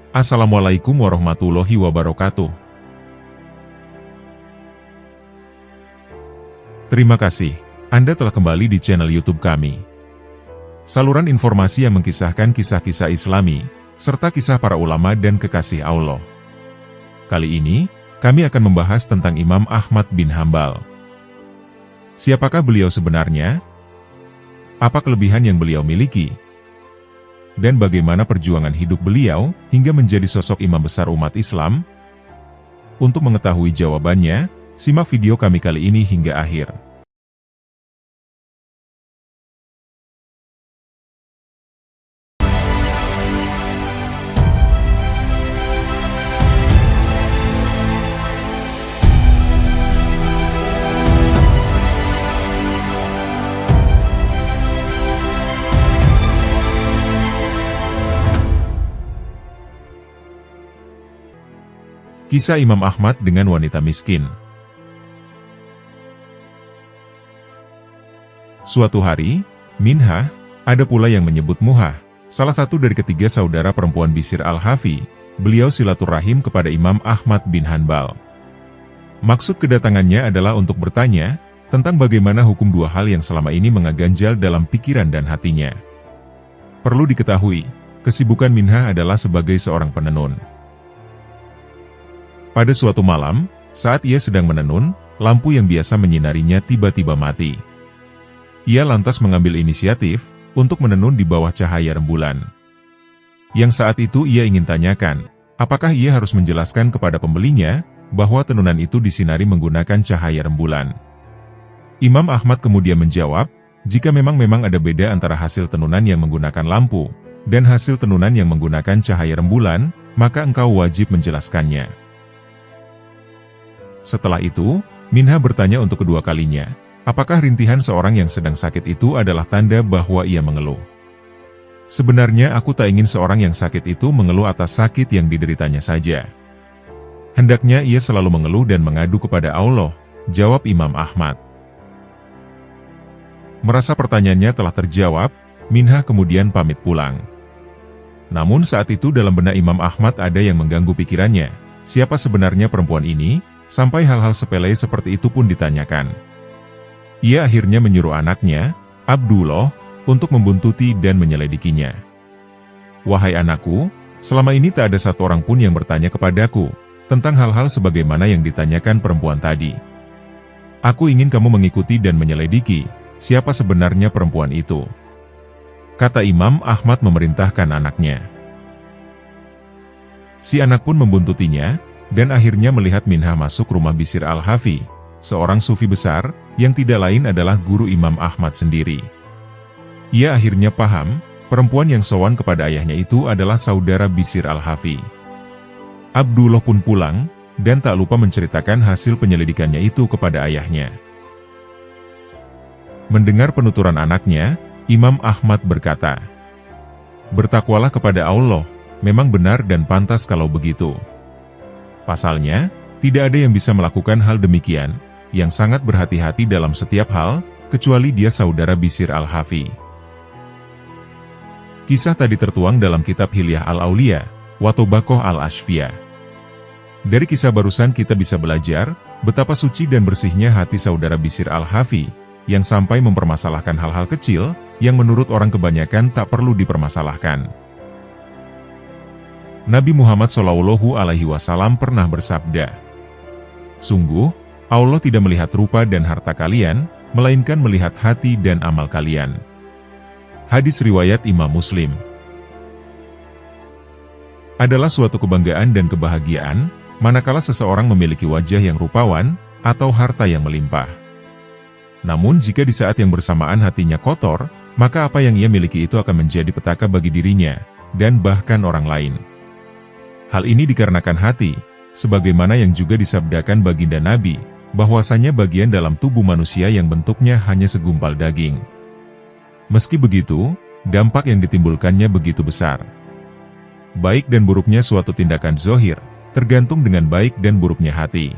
Assalamualaikum warahmatullahi wabarakatuh. Terima kasih, Anda telah kembali di channel YouTube kami. Saluran informasi yang mengkisahkan kisah-kisah Islami, serta kisah para ulama dan kekasih Allah. Kali ini, kami akan membahas tentang Imam Ahmad bin Hambal. Siapakah beliau sebenarnya? Apa kelebihan yang beliau miliki? Dan bagaimana perjuangan hidup beliau hingga menjadi sosok imam besar umat Islam? Untuk mengetahui jawabannya, simak video kami kali ini hingga akhir. Kisah Imam Ahmad dengan wanita miskin. Suatu hari, Minhah, ada pula yang menyebut Muhah, salah satu dari ketiga saudara perempuan Bishr al-Hafi, beliau silaturahim kepada Imam Ahmad bin Hanbal. Maksud kedatangannya adalah untuk bertanya tentang bagaimana hukum dua hal yang selama ini mengaganjal dalam pikiran dan hatinya. Perlu diketahui, kesibukan Minhah adalah sebagai seorang penenun. Pada suatu malam, saat ia sedang menenun, lampu yang biasa menyinarinya tiba-tiba mati. Ia lantas mengambil inisiatif untuk menenun di bawah cahaya rembulan. Yang saat itu ia ingin tanyakan, apakah ia harus menjelaskan kepada pembelinya bahwa tenunan itu disinari menggunakan cahaya rembulan. Imam Ahmad kemudian menjawab, jika memang ada beda antara hasil tenunan yang menggunakan lampu dan hasil tenunan yang menggunakan cahaya rembulan, maka engkau wajib menjelaskannya. Setelah itu, Minhah bertanya untuk kedua kalinya, apakah rintihan seorang yang sedang sakit itu adalah tanda bahwa ia mengeluh? Sebenarnya aku tak ingin seorang yang sakit itu mengeluh atas sakit yang dideritanya saja. Hendaknya ia selalu mengeluh dan mengadu kepada Allah, jawab Imam Ahmad. Merasa pertanyaannya telah terjawab, Minhah kemudian pamit pulang. Namun saat itu dalam benak Imam Ahmad ada yang mengganggu pikirannya, siapa sebenarnya perempuan ini? Sampai hal-hal sepele seperti itu pun ditanyakan. Ia akhirnya menyuruh anaknya, Abdullah, untuk membuntuti dan menyelidikinya. Wahai anakku, selama ini tak ada satu orang pun yang bertanya kepadaku tentang hal-hal sebagaimana yang ditanyakan perempuan tadi. Aku ingin kamu mengikuti dan menyelidiki, siapa sebenarnya perempuan itu. Kata Imam Ahmad memerintahkan anaknya. Si anak pun membuntutinya, dan akhirnya melihat Minhah masuk rumah Bishr al-Hafi, seorang sufi besar, yang tidak lain adalah guru Imam Ahmad sendiri. Ia akhirnya paham, perempuan yang sowan kepada ayahnya itu adalah saudara Bishr al-Hafi. Abdullah pun pulang, dan tak lupa menceritakan hasil penyelidikannya itu kepada ayahnya. Mendengar penuturan anaknya, Imam Ahmad berkata, "Bertakwalah kepada Allah, memang benar dan pantas kalau begitu." Pasalnya, tidak ada yang bisa melakukan hal demikian, yang sangat berhati-hati dalam setiap hal, kecuali dia saudara Bishr al-Hafi. Kisah tadi tertuang dalam kitab Hilyah al-Aulia, wa Tobaqoh al-Ashfiyah. Dari kisah barusan kita bisa belajar, betapa suci dan bersihnya hati saudara Bishr al-Hafi, yang sampai mempermasalahkan hal-hal kecil, yang menurut orang kebanyakan tak perlu dipermasalahkan. Nabi Muhammad SAW pernah bersabda, "Sungguh, Allah tidak melihat rupa dan harta kalian, melainkan melihat hati dan amal kalian." Hadis riwayat Imam Muslim. Adalah suatu kebanggaan dan kebahagiaan, manakala seseorang memiliki wajah yang rupawan, atau harta yang melimpah. Namun jika di saat yang bersamaan hatinya kotor, maka apa yang ia miliki itu akan menjadi petaka bagi dirinya, dan bahkan orang lain. Hal ini dikarenakan hati, sebagaimana yang juga disabdakan baginda Nabi, bahwasanya bagian dalam tubuh manusia yang bentuknya hanya segumpal daging. Meski begitu, dampak yang ditimbulkannya begitu besar. Baik dan buruknya suatu tindakan zohir, tergantung dengan baik dan buruknya hati.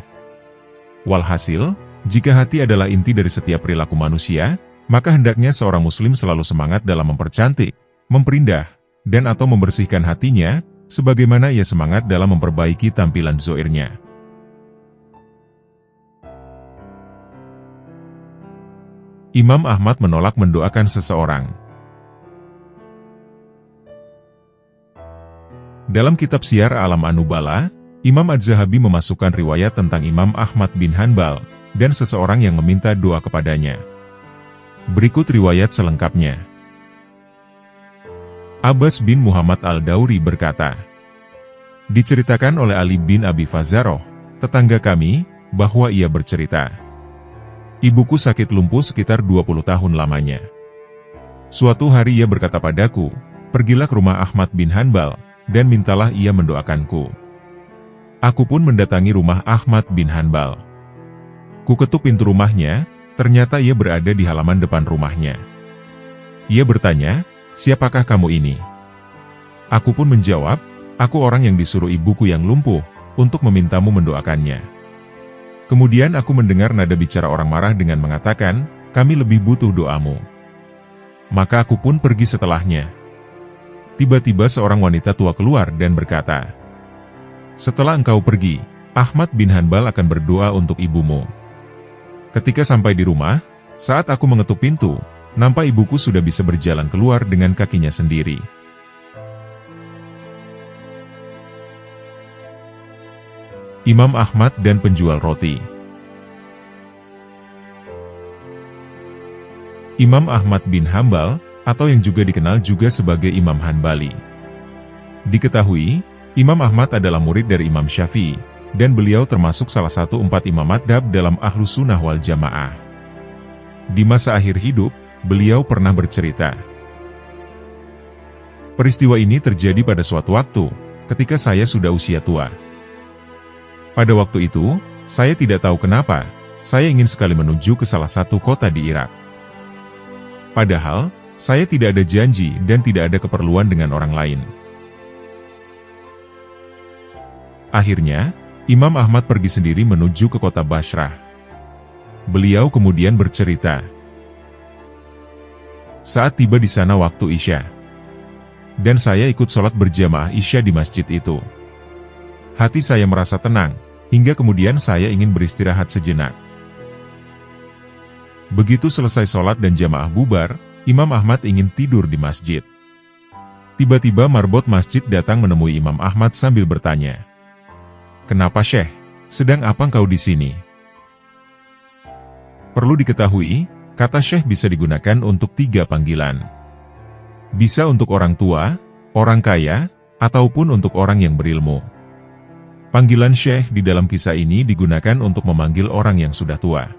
Walhasil, jika hati adalah inti dari setiap perilaku manusia, maka hendaknya seorang muslim selalu semangat dalam mempercantik, memperindah, dan atau membersihkan hatinya, sebagaimana ia semangat dalam memperbaiki tampilan zohirnya. Imam Ahmad menolak mendoakan seseorang. Dalam kitab Syiar Alam An-Nubala, Imam Az-Zahabi memasukkan riwayat tentang Imam Ahmad bin Hanbal dan seseorang yang meminta doa kepadanya. Berikut riwayat selengkapnya. Abbas bin Muhammad Al-Dauri berkata, diceritakan oleh Ali bin Abi Fazaroh, tetangga kami, bahwa ia bercerita, ibuku sakit lumpuh sekitar 20 tahun lamanya. Suatu hari ia berkata padaku, pergilah ke rumah Ahmad bin Hanbal, dan mintalah ia mendoakanku. Aku pun mendatangi rumah Ahmad bin Hanbal. Ku ketuk pintu rumahnya, ternyata ia berada di halaman depan rumahnya. Ia bertanya, siapakah kamu ini? Aku pun menjawab, aku orang yang disuruh ibuku yang lumpuh, untuk memintamu mendoakannya. Kemudian aku mendengar nada bicara orang marah dengan mengatakan, kami lebih butuh doamu. Maka aku pun pergi setelahnya. Tiba-tiba seorang wanita tua keluar dan berkata, setelah engkau pergi, Ahmad bin Hanbal akan berdoa untuk ibumu. Ketika sampai di rumah, saat aku mengetuk pintu, nampak ibuku sudah bisa berjalan keluar dengan kakinya sendiri. Imam Ahmad dan penjual roti. Imam Ahmad bin Hanbal, atau yang juga dikenal juga sebagai Imam Hanbali. Diketahui, Imam Ahmad adalah murid dari Imam Syafi'i, dan beliau termasuk salah satu 4 imam madhab dalam Ahlus Sunnah wal Jamaah. Di masa akhir hidup, beliau pernah bercerita, peristiwa ini terjadi pada suatu waktu, ketika saya sudah usia tua. Pada waktu itu, saya tidak tahu kenapa, saya ingin sekali menuju ke salah satu kota di Irak. Padahal, saya tidak ada janji dan tidak ada keperluan dengan orang lain. Akhirnya, Imam Ahmad pergi sendiri menuju ke kota Bashrah. Beliau kemudian bercerita, saat tiba di sana waktu Isya, dan saya ikut sholat berjamaah Isya di masjid itu. Hati saya merasa tenang, hingga kemudian saya ingin beristirahat sejenak. Begitu selesai sholat dan jamaah bubar, Imam Ahmad ingin tidur di masjid. Tiba-tiba marbot masjid datang menemui Imam Ahmad sambil bertanya, kenapa Syekh? Sedang apa engkau di sini? Perlu diketahui, kata Syekh bisa digunakan untuk 3 panggilan. Bisa untuk orang tua, orang kaya, ataupun untuk orang yang berilmu. Panggilan Syekh di dalam kisah ini digunakan untuk memanggil orang yang sudah tua.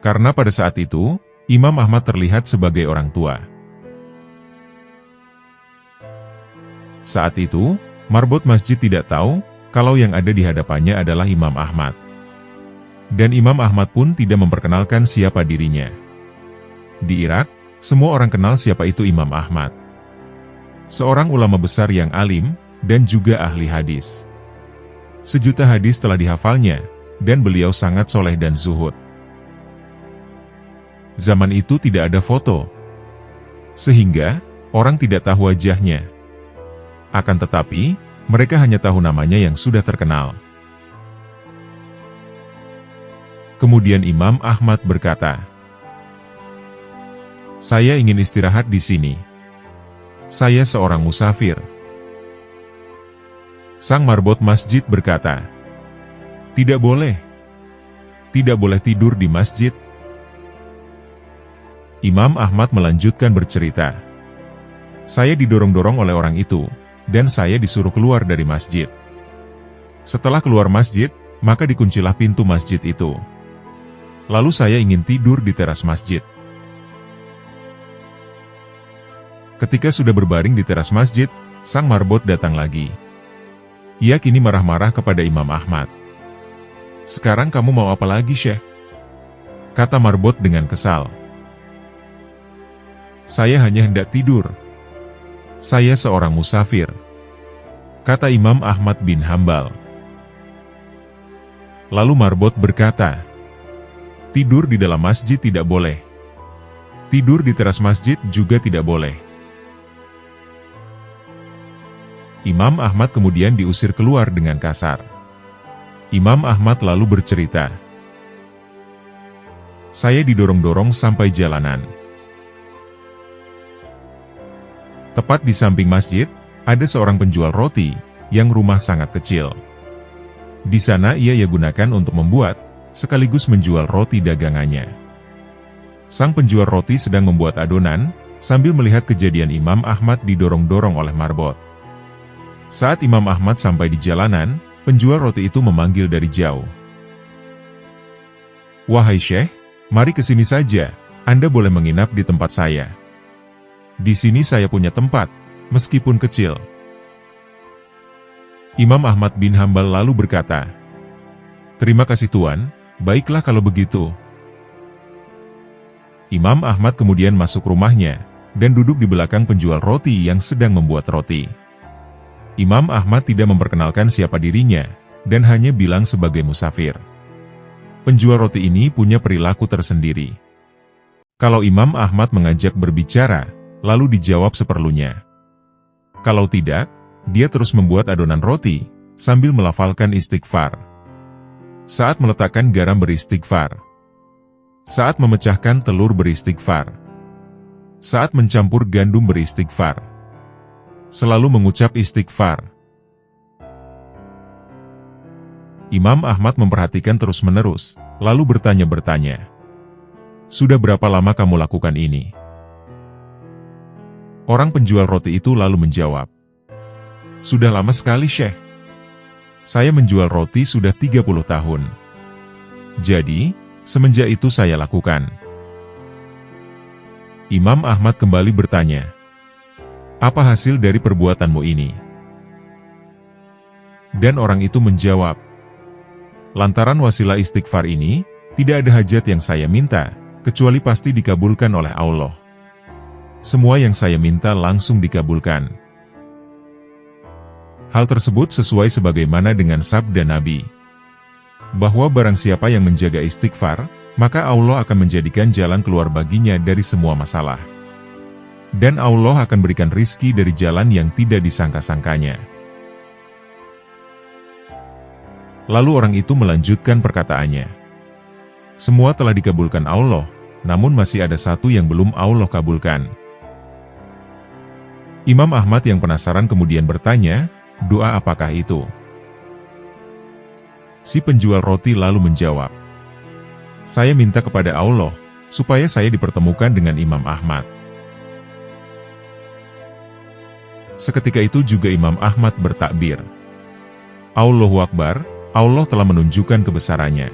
Karena pada saat itu, Imam Ahmad terlihat sebagai orang tua. Saat itu, marbot masjid tidak tahu, kalau yang ada di hadapannya adalah Imam Ahmad. Dan Imam Ahmad pun tidak memperkenalkan siapa dirinya. Di Irak, semua orang kenal siapa itu Imam Ahmad. Seorang ulama besar yang alim, dan juga ahli hadis. Sejuta hadis telah dihafalnya, dan beliau sangat soleh dan zuhud. Zaman itu tidak ada foto, sehingga orang tidak tahu wajahnya. Akan tetapi, mereka hanya tahu namanya yang sudah terkenal. Kemudian Imam Ahmad berkata, saya ingin istirahat di sini. Saya seorang musafir. Sang marbot masjid berkata, tidak boleh. Tidak boleh tidur di masjid. Imam Ahmad melanjutkan bercerita, saya didorong-dorong oleh orang itu, dan saya disuruh keluar dari masjid. Setelah keluar masjid, maka dikuncilah pintu masjid itu. Lalu saya ingin tidur di teras masjid. Ketika sudah berbaring di teras masjid, sang marbot datang lagi. Ia kini marah-marah kepada Imam Ahmad. Sekarang kamu mau apa lagi, Syekh? Kata marbot dengan kesal. Saya hanya hendak tidur. Saya seorang musafir. Kata Imam Ahmad bin Hanbal. Lalu marbot berkata, tidur di dalam masjid tidak boleh. Tidur di teras masjid juga tidak boleh. Imam Ahmad kemudian diusir keluar dengan kasar. Imam Ahmad lalu bercerita, "Saya didorong-dorong sampai jalanan. Tepat di samping masjid, ada seorang penjual roti, yang rumah sangat kecil. Di sana ia gunakan untuk membuat, sekaligus menjual roti dagangannya. Sang penjual roti sedang membuat adonan, sambil melihat kejadian Imam Ahmad didorong-dorong oleh marbot. Saat Imam Ahmad sampai di jalanan, penjual roti itu memanggil dari jauh. 'Wahai Syekh, mari ke sini saja, Anda boleh menginap di tempat saya. Di sini saya punya tempat, meskipun kecil.' Imam Ahmad bin Hambal lalu berkata, 'Terima kasih Tuan, baiklah kalau begitu.' Imam Ahmad kemudian masuk rumahnya, dan duduk di belakang penjual roti yang sedang membuat roti. Imam Ahmad tidak memperkenalkan siapa dirinya, dan hanya bilang sebagai musafir. Penjual roti ini punya perilaku tersendiri. Kalau Imam Ahmad mengajak berbicara, lalu dijawab seperlunya. Kalau tidak, dia terus membuat adonan roti, sambil melafalkan istighfar. Saat meletakkan garam beristighfar. Saat memecahkan telur beristighfar. Saat mencampur gandum beristighfar. Selalu mengucap istighfar. Imam Ahmad memperhatikan terus-menerus, lalu bertanya-bertanya, 'Sudah berapa lama kamu lakukan ini?' Orang penjual roti itu lalu menjawab, 'Sudah lama sekali Syekh. Saya menjual roti sudah 30 tahun. Jadi, semenjak itu saya lakukan.' Imam Ahmad kembali bertanya, 'Apa hasil dari perbuatanmu ini?' Dan orang itu menjawab, 'Lantaran wasilah istighfar ini, tidak ada hajat yang saya minta, kecuali pasti dikabulkan oleh Allah. Semua yang saya minta langsung dikabulkan.' Hal tersebut sesuai sebagaimana dengan sabda Nabi, bahwa barang siapa yang menjaga istighfar, maka Allah akan menjadikan jalan keluar baginya dari semua masalah. Dan Allah akan berikan rizki dari jalan yang tidak disangka-sangkanya." Lalu orang itu melanjutkan perkataannya, "Semua telah dikabulkan Allah, namun masih ada satu yang belum Allah kabulkan." Imam Ahmad yang penasaran kemudian bertanya, "Doa apakah itu?" Si penjual roti lalu menjawab, "Saya minta kepada Allah, supaya saya dipertemukan dengan Imam Ahmad." Seketika itu juga Imam Ahmad bertakbir, "Allahu Akbar, Allah telah menunjukkan kebesarannya.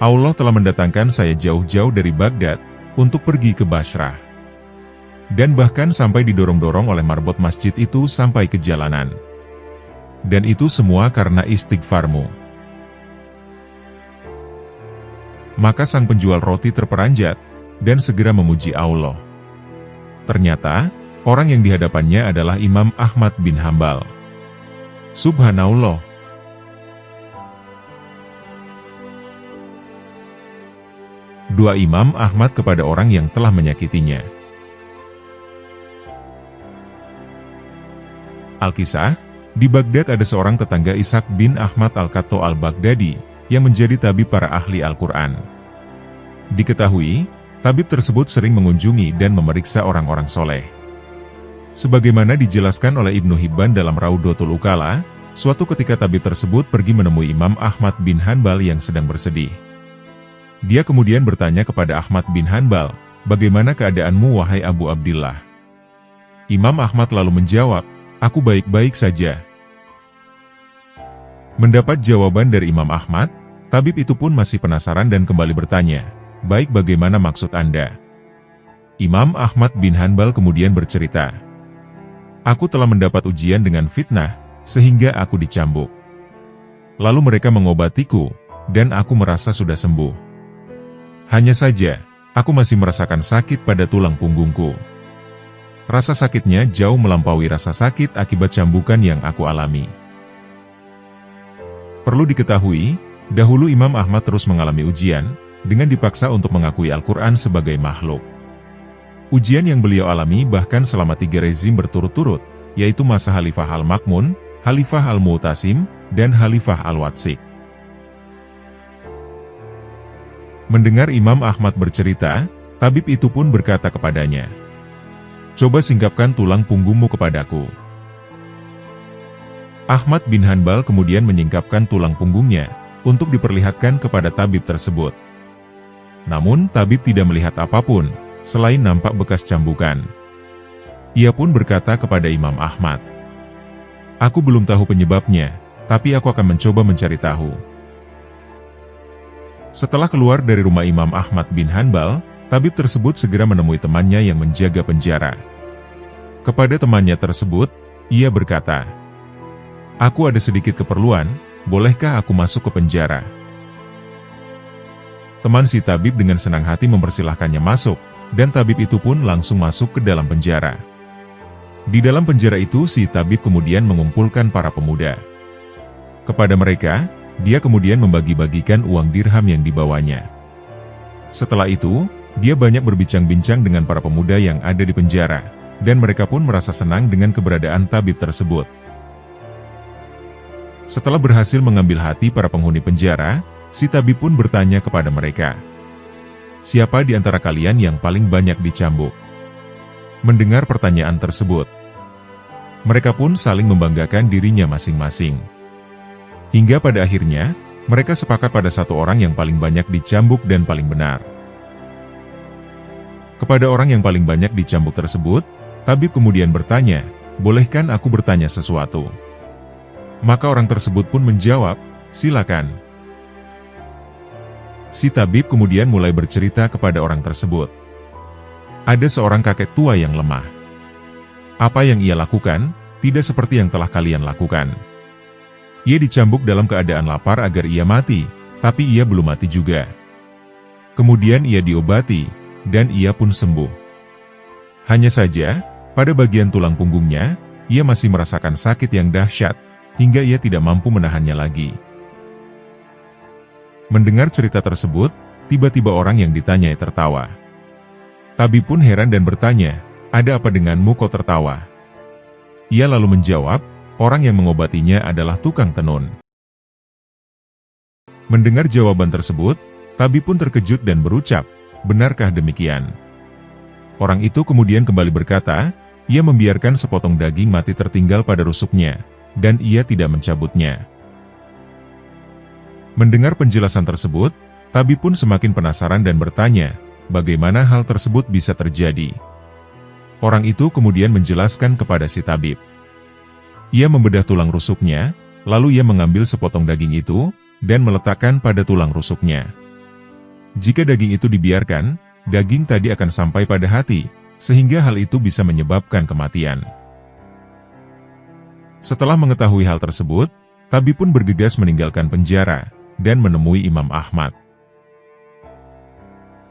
Allah telah mendatangkan saya jauh-jauh dari Baghdad, untuk pergi ke Basrah. Dan bahkan sampai didorong-dorong oleh marbot masjid itu sampai ke jalanan. Dan itu semua karena istighfarmu." Maka sang penjual roti terperanjat, dan segera memuji Allah. Ternyata, orang yang dihadapannya adalah Imam Ahmad bin Hambal. Subhanallah. Doa Imam Ahmad kepada orang yang telah menyakitinya. Al-Kisah, di Baghdad ada seorang tetangga Ishaq bin Ahmad Al-Qatto Al-Baghdadi, yang menjadi tabib para ahli Al-Quran. Diketahui, tabib tersebut sering mengunjungi dan memeriksa orang-orang soleh. Sebagaimana dijelaskan oleh Ibnu Hibban dalam Raudatul Ukala, suatu ketika tabib tersebut pergi menemui Imam Ahmad bin Hanbal yang sedang bersedih. Dia kemudian bertanya kepada Ahmad bin Hanbal, "Bagaimana keadaanmu wahai Abu Abdillah?" Imam Ahmad lalu menjawab, "Aku baik-baik saja." Mendapat jawaban dari Imam Ahmad, tabib itu pun masih penasaran dan kembali bertanya, "Baik, bagaimana maksud Anda?" Imam Ahmad bin Hanbal kemudian bercerita, "Aku telah mendapat ujian dengan fitnah, sehingga aku dicambuk. Lalu mereka mengobatiku, dan aku merasa sudah sembuh. Hanya saja, aku masih merasakan sakit pada tulang punggungku. Rasa sakitnya jauh melampaui rasa sakit akibat cambukan yang aku alami." Perlu diketahui, dahulu Imam Ahmad terus mengalami ujian, dengan dipaksa untuk mengakui Al-Quran sebagai makhluk. Ujian yang beliau alami bahkan selama 3 rezim berturut-turut, yaitu masa Khalifah Al-Ma'mun, Khalifah Al-Mu'tasim, dan Khalifah Al-Watsik. Mendengar Imam Ahmad bercerita, tabib itu pun berkata kepadanya, "Coba singkapkan tulang punggungmu kepadaku." Ahmad bin Hanbal kemudian menyingkapkan tulang punggungnya, untuk diperlihatkan kepada tabib tersebut. Namun tabib tidak melihat apapun, selain nampak bekas cambukan. Ia pun berkata kepada Imam Ahmad, "Aku belum tahu penyebabnya, tapi aku akan mencoba mencari tahu." Setelah keluar dari rumah Imam Ahmad bin Hanbal, tabib tersebut segera menemui temannya yang menjaga penjara. Kepada temannya tersebut, ia berkata, "Aku ada sedikit keperluan, bolehkah aku masuk ke penjara?" Teman si tabib dengan senang hati mempersilahkannya masuk, dan tabib itu pun langsung masuk ke dalam penjara. Di dalam penjara itu si tabib kemudian mengumpulkan para pemuda. Kepada mereka, dia kemudian membagi-bagikan uang dirham yang dibawanya. Setelah itu, dia banyak berbincang-bincang dengan para pemuda yang ada di penjara, dan mereka pun merasa senang dengan keberadaan tabib tersebut. Setelah berhasil mengambil hati para penghuni penjara, si tabib pun bertanya kepada mereka, "Siapa di antara kalian yang paling banyak dicambuk?" Mendengar pertanyaan tersebut, mereka pun saling membanggakan dirinya masing-masing. Hingga pada akhirnya, mereka sepakat pada satu orang yang paling banyak dicambuk dan paling benar. Kepada orang yang paling banyak dicambuk tersebut, tabib kemudian bertanya, "Bolehkan aku bertanya sesuatu?" Maka orang tersebut pun menjawab, "Silakan." Si tabib kemudian mulai bercerita kepada orang tersebut. Ada seorang kakek tua yang lemah. Apa yang ia lakukan, tidak seperti yang telah kalian lakukan. Ia dicambuk dalam keadaan lapar agar ia mati, tapi ia belum mati juga. Kemudian ia diobati, dan ia pun sembuh. Hanya saja, pada bagian tulang punggungnya, ia masih merasakan sakit yang dahsyat, hingga ia tidak mampu menahannya lagi. Mendengar cerita tersebut, tiba-tiba orang yang ditanyai tertawa. Tabib pun heran dan bertanya, "Ada apa denganmu kau tertawa?" Ia lalu menjawab, "Orang yang mengobatinya adalah tukang tenun." Mendengar jawaban tersebut, tabib pun terkejut dan berucap, "Benarkah demikian?" Orang itu kemudian kembali berkata, ia membiarkan sepotong daging mati tertinggal pada rusuknya, dan ia tidak mencabutnya. Mendengar penjelasan tersebut, tabib pun semakin penasaran dan bertanya, bagaimana hal tersebut bisa terjadi. Orang itu kemudian menjelaskan kepada si tabib. Ia membedah tulang rusuknya, lalu ia mengambil sepotong daging itu, dan meletakkan pada tulang rusuknya. Jika daging itu dibiarkan, daging tadi akan sampai pada hati, sehingga hal itu bisa menyebabkan kematian. Setelah mengetahui hal tersebut, tabib pun bergegas meninggalkan penjara, dan menemui Imam Ahmad.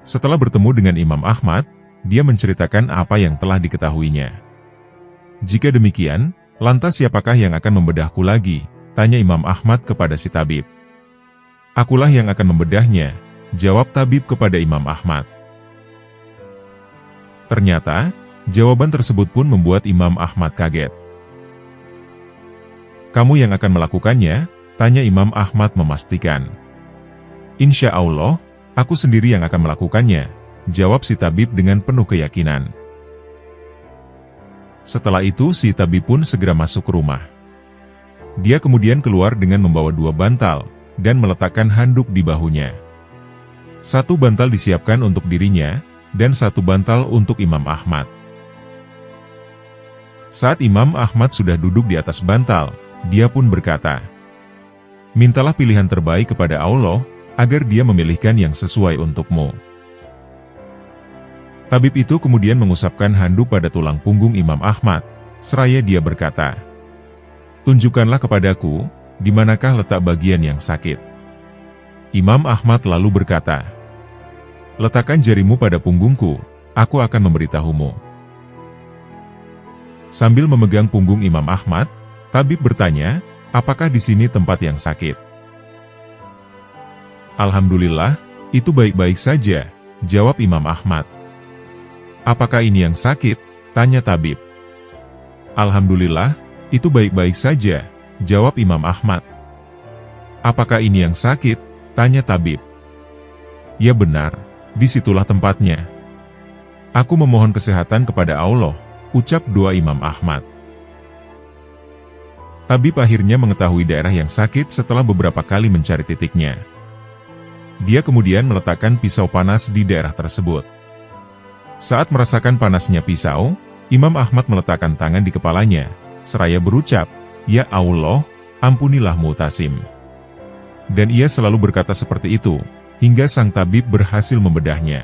Setelah bertemu dengan Imam Ahmad, dia menceritakan apa yang telah diketahuinya. "Jika demikian, lantas siapakah yang akan membedahku lagi?" tanya Imam Ahmad kepada si tabib. "Akulah yang akan membedahnya," jawab tabib kepada Imam Ahmad. Ternyata, jawaban tersebut pun membuat Imam Ahmad kaget. "Kamu yang akan melakukannya?" tanya Imam Ahmad memastikan. "Insya Allah, aku sendiri yang akan melakukannya," jawab si tabib dengan penuh keyakinan. Setelah itu si tabib pun segera masuk ke rumah. Dia kemudian keluar dengan membawa 2 bantal, dan meletakkan handuk di bahunya. 1 bantal disiapkan untuk dirinya, dan 1 bantal untuk Imam Ahmad. Saat Imam Ahmad sudah duduk di atas bantal, dia pun berkata, "Mintalah pilihan terbaik kepada Allah, agar dia memilihkan yang sesuai untukmu." Tabib itu kemudian mengusapkan handuk pada tulang punggung Imam Ahmad, seraya dia berkata, "Tunjukkanlah kepadaku, di manakah letak bagian yang sakit." Imam Ahmad lalu berkata, "Letakkan jarimu pada punggungku, aku akan memberitahumu." Sambil memegang punggung Imam Ahmad, tabib bertanya, "Apakah di sini tempat yang sakit?" "Alhamdulillah, itu baik-baik saja," jawab Imam Ahmad. "Apakah ini yang sakit?" tanya tabib. "Alhamdulillah, itu baik-baik saja," jawab Imam Ahmad. "Apakah ini yang sakit?" tanya tabib. "Ya benar, disitulah tempatnya. Aku memohon kesehatan kepada Allah," ucap doa Imam Ahmad. Tabib akhirnya mengetahui daerah yang sakit setelah beberapa kali mencari titiknya. Dia kemudian meletakkan pisau panas di daerah tersebut. Saat merasakan panasnya pisau, Imam Ahmad meletakkan tangan di kepalanya, seraya berucap, "Ya Allah, ampunilah Mu'tasim." Dan ia selalu berkata seperti itu, hingga sang tabib berhasil membedahnya.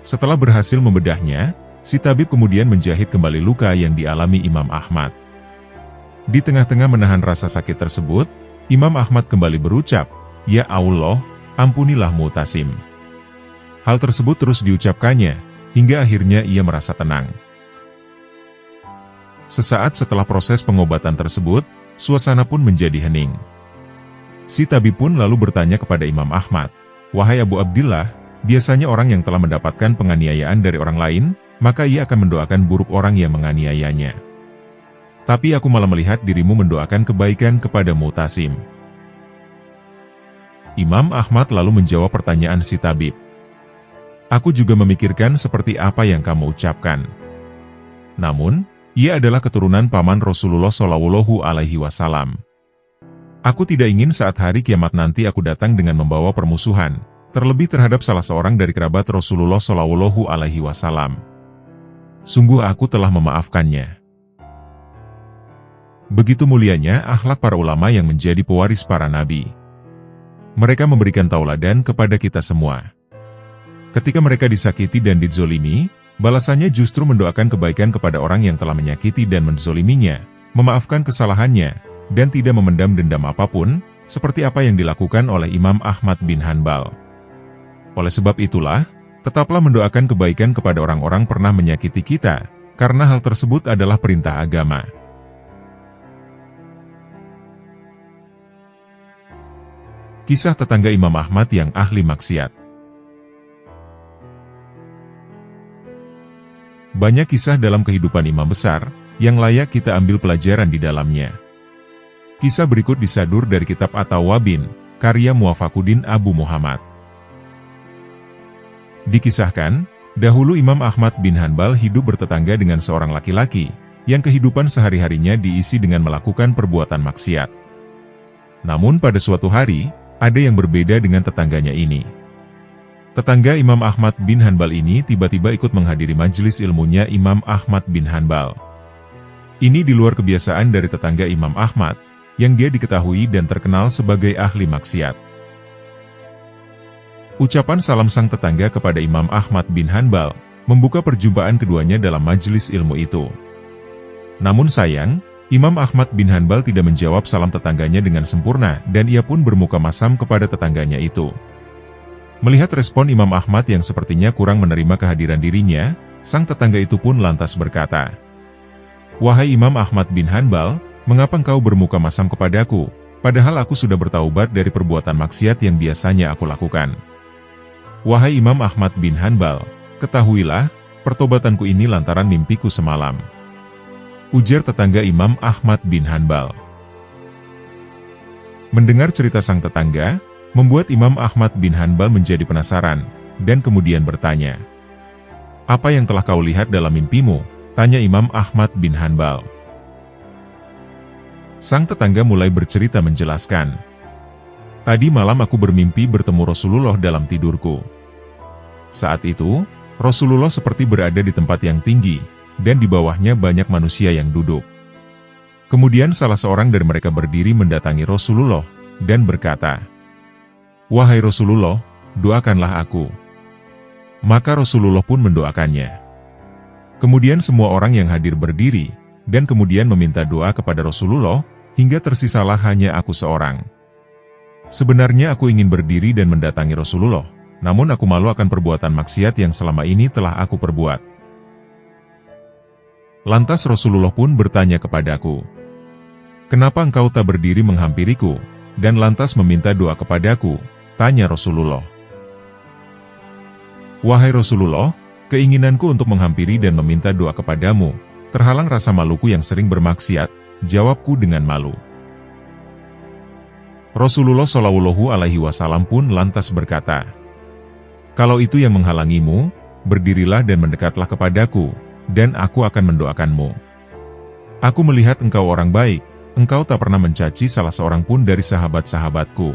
Setelah berhasil membedahnya, si tabib kemudian menjahit kembali luka yang dialami Imam Ahmad. Di tengah-tengah menahan rasa sakit tersebut, Imam Ahmad kembali berucap, "Ya Allah, ampunilah Mu'tasim." Hal tersebut terus diucapkannya, hingga akhirnya ia merasa tenang. Sesaat setelah proses pengobatan tersebut, suasana pun menjadi hening. Si tabib pun lalu bertanya kepada Imam Ahmad, "Wahai Abu Abdillah, biasanya orang yang telah mendapatkan penganiayaan dari orang lain, maka ia akan mendoakan buruk orang yang menganiayanya. Tapi aku malah melihat dirimu mendoakan kebaikan kepada Mu'tasim." Imam Ahmad lalu menjawab pertanyaan si tabib, "Aku juga memikirkan seperti apa yang kamu ucapkan. Namun, ia adalah keturunan paman Rasulullah Shallallahu Alaihi Wasallam. Aku tidak ingin saat hari kiamat nanti aku datang dengan membawa permusuhan, terlebih terhadap salah seorang dari kerabat Rasulullah Shallallahu Alaihi Wasallam. Sungguh aku telah memaafkannya." Begitu mulianya akhlak para ulama yang menjadi pewaris para nabi. Mereka memberikan tauladan kepada kita semua. Ketika mereka disakiti dan dizolimi, balasannya justru mendoakan kebaikan kepada orang yang telah menyakiti dan menzoliminya, memaafkan kesalahannya, dan tidak memendam dendam apapun, seperti apa yang dilakukan oleh Imam Ahmad bin Hanbal. Oleh sebab itulah, tetaplah mendoakan kebaikan kepada orang-orang pernah menyakiti kita, karena hal tersebut adalah perintah agama. Kisah tetangga Imam Ahmad yang ahli maksiat. Banyak kisah dalam kehidupan imam besar, yang layak kita ambil pelajaran di dalamnya. Kisah berikut disadur dari kitab At-Tawwabin, karya Muwafaquddin Abu Muhammad. Dikisahkan, dahulu Imam Ahmad bin Hanbal hidup bertetangga dengan seorang laki-laki, yang kehidupan sehari-harinya diisi dengan melakukan perbuatan maksiat. Namun pada suatu hari, ada yang berbeda dengan tetangganya ini. Tetangga Imam Ahmad bin Hanbal ini tiba-tiba ikut menghadiri majelis ilmunya Imam Ahmad bin Hanbal. Ini di luar kebiasaan dari tetangga Imam Ahmad, yang dia diketahui dan terkenal sebagai ahli maksiat. Ucapan salam sang tetangga kepada Imam Ahmad bin Hanbal, membuka perjumpaan keduanya dalam majelis ilmu itu. Namun sayang, Imam Ahmad bin Hanbal tidak menjawab salam tetangganya dengan sempurna dan ia pun bermuka masam kepada tetangganya itu. Melihat respon Imam Ahmad yang sepertinya kurang menerima kehadiran dirinya, sang tetangga itu pun lantas berkata, "Wahai Imam Ahmad bin Hanbal, mengapa engkau bermuka masam kepadaku, padahal aku sudah bertaubat dari perbuatan maksiat yang biasanya aku lakukan? Wahai Imam Ahmad bin Hanbal, ketahuilah, pertobatanku ini lantaran mimpiku semalam," ujar tetangga Imam Ahmad bin Hanbal. Mendengar cerita sang tetangga, membuat Imam Ahmad bin Hanbal menjadi penasaran, dan kemudian bertanya, "Apa yang telah kau lihat dalam mimpimu?" tanya Imam Ahmad bin Hanbal. Sang tetangga mulai bercerita menjelaskan, "Tadi malam aku bermimpi bertemu Rasulullah dalam tidurku. Saat itu, Rasulullah seperti berada di tempat yang tinggi, dan di bawahnya banyak manusia yang duduk. Kemudian salah seorang dari mereka berdiri mendatangi Rasulullah, dan berkata, 'Wahai Rasulullah, doakanlah aku.' Maka Rasulullah pun mendoakannya. Kemudian semua orang yang hadir berdiri, dan kemudian meminta doa kepada Rasulullah, hingga tersisalah hanya aku seorang. Sebenarnya aku ingin berdiri dan mendatangi Rasulullah, namun aku malu akan perbuatan maksiat yang selama ini telah aku perbuat. Lantas Rasulullah pun bertanya kepadaku, 'Kenapa engkau tak berdiri menghampiriku, dan lantas meminta doa kepadaku?' tanya Rasulullah. 'Wahai Rasulullah, keinginanku untuk menghampiri dan meminta doa kepadamu, Terhalang rasa maluku yang sering bermaksiat, jawabku dengan malu. Rasulullah Shallallahu Alaihi Wasallam pun lantas berkata, "Kalau itu yang menghalangimu, berdirilah dan mendekatlah kepadaku, dan aku akan mendoakanmu. Aku melihat engkau orang baik, engkau tak pernah mencaci salah seorang pun dari sahabat-sahabatku.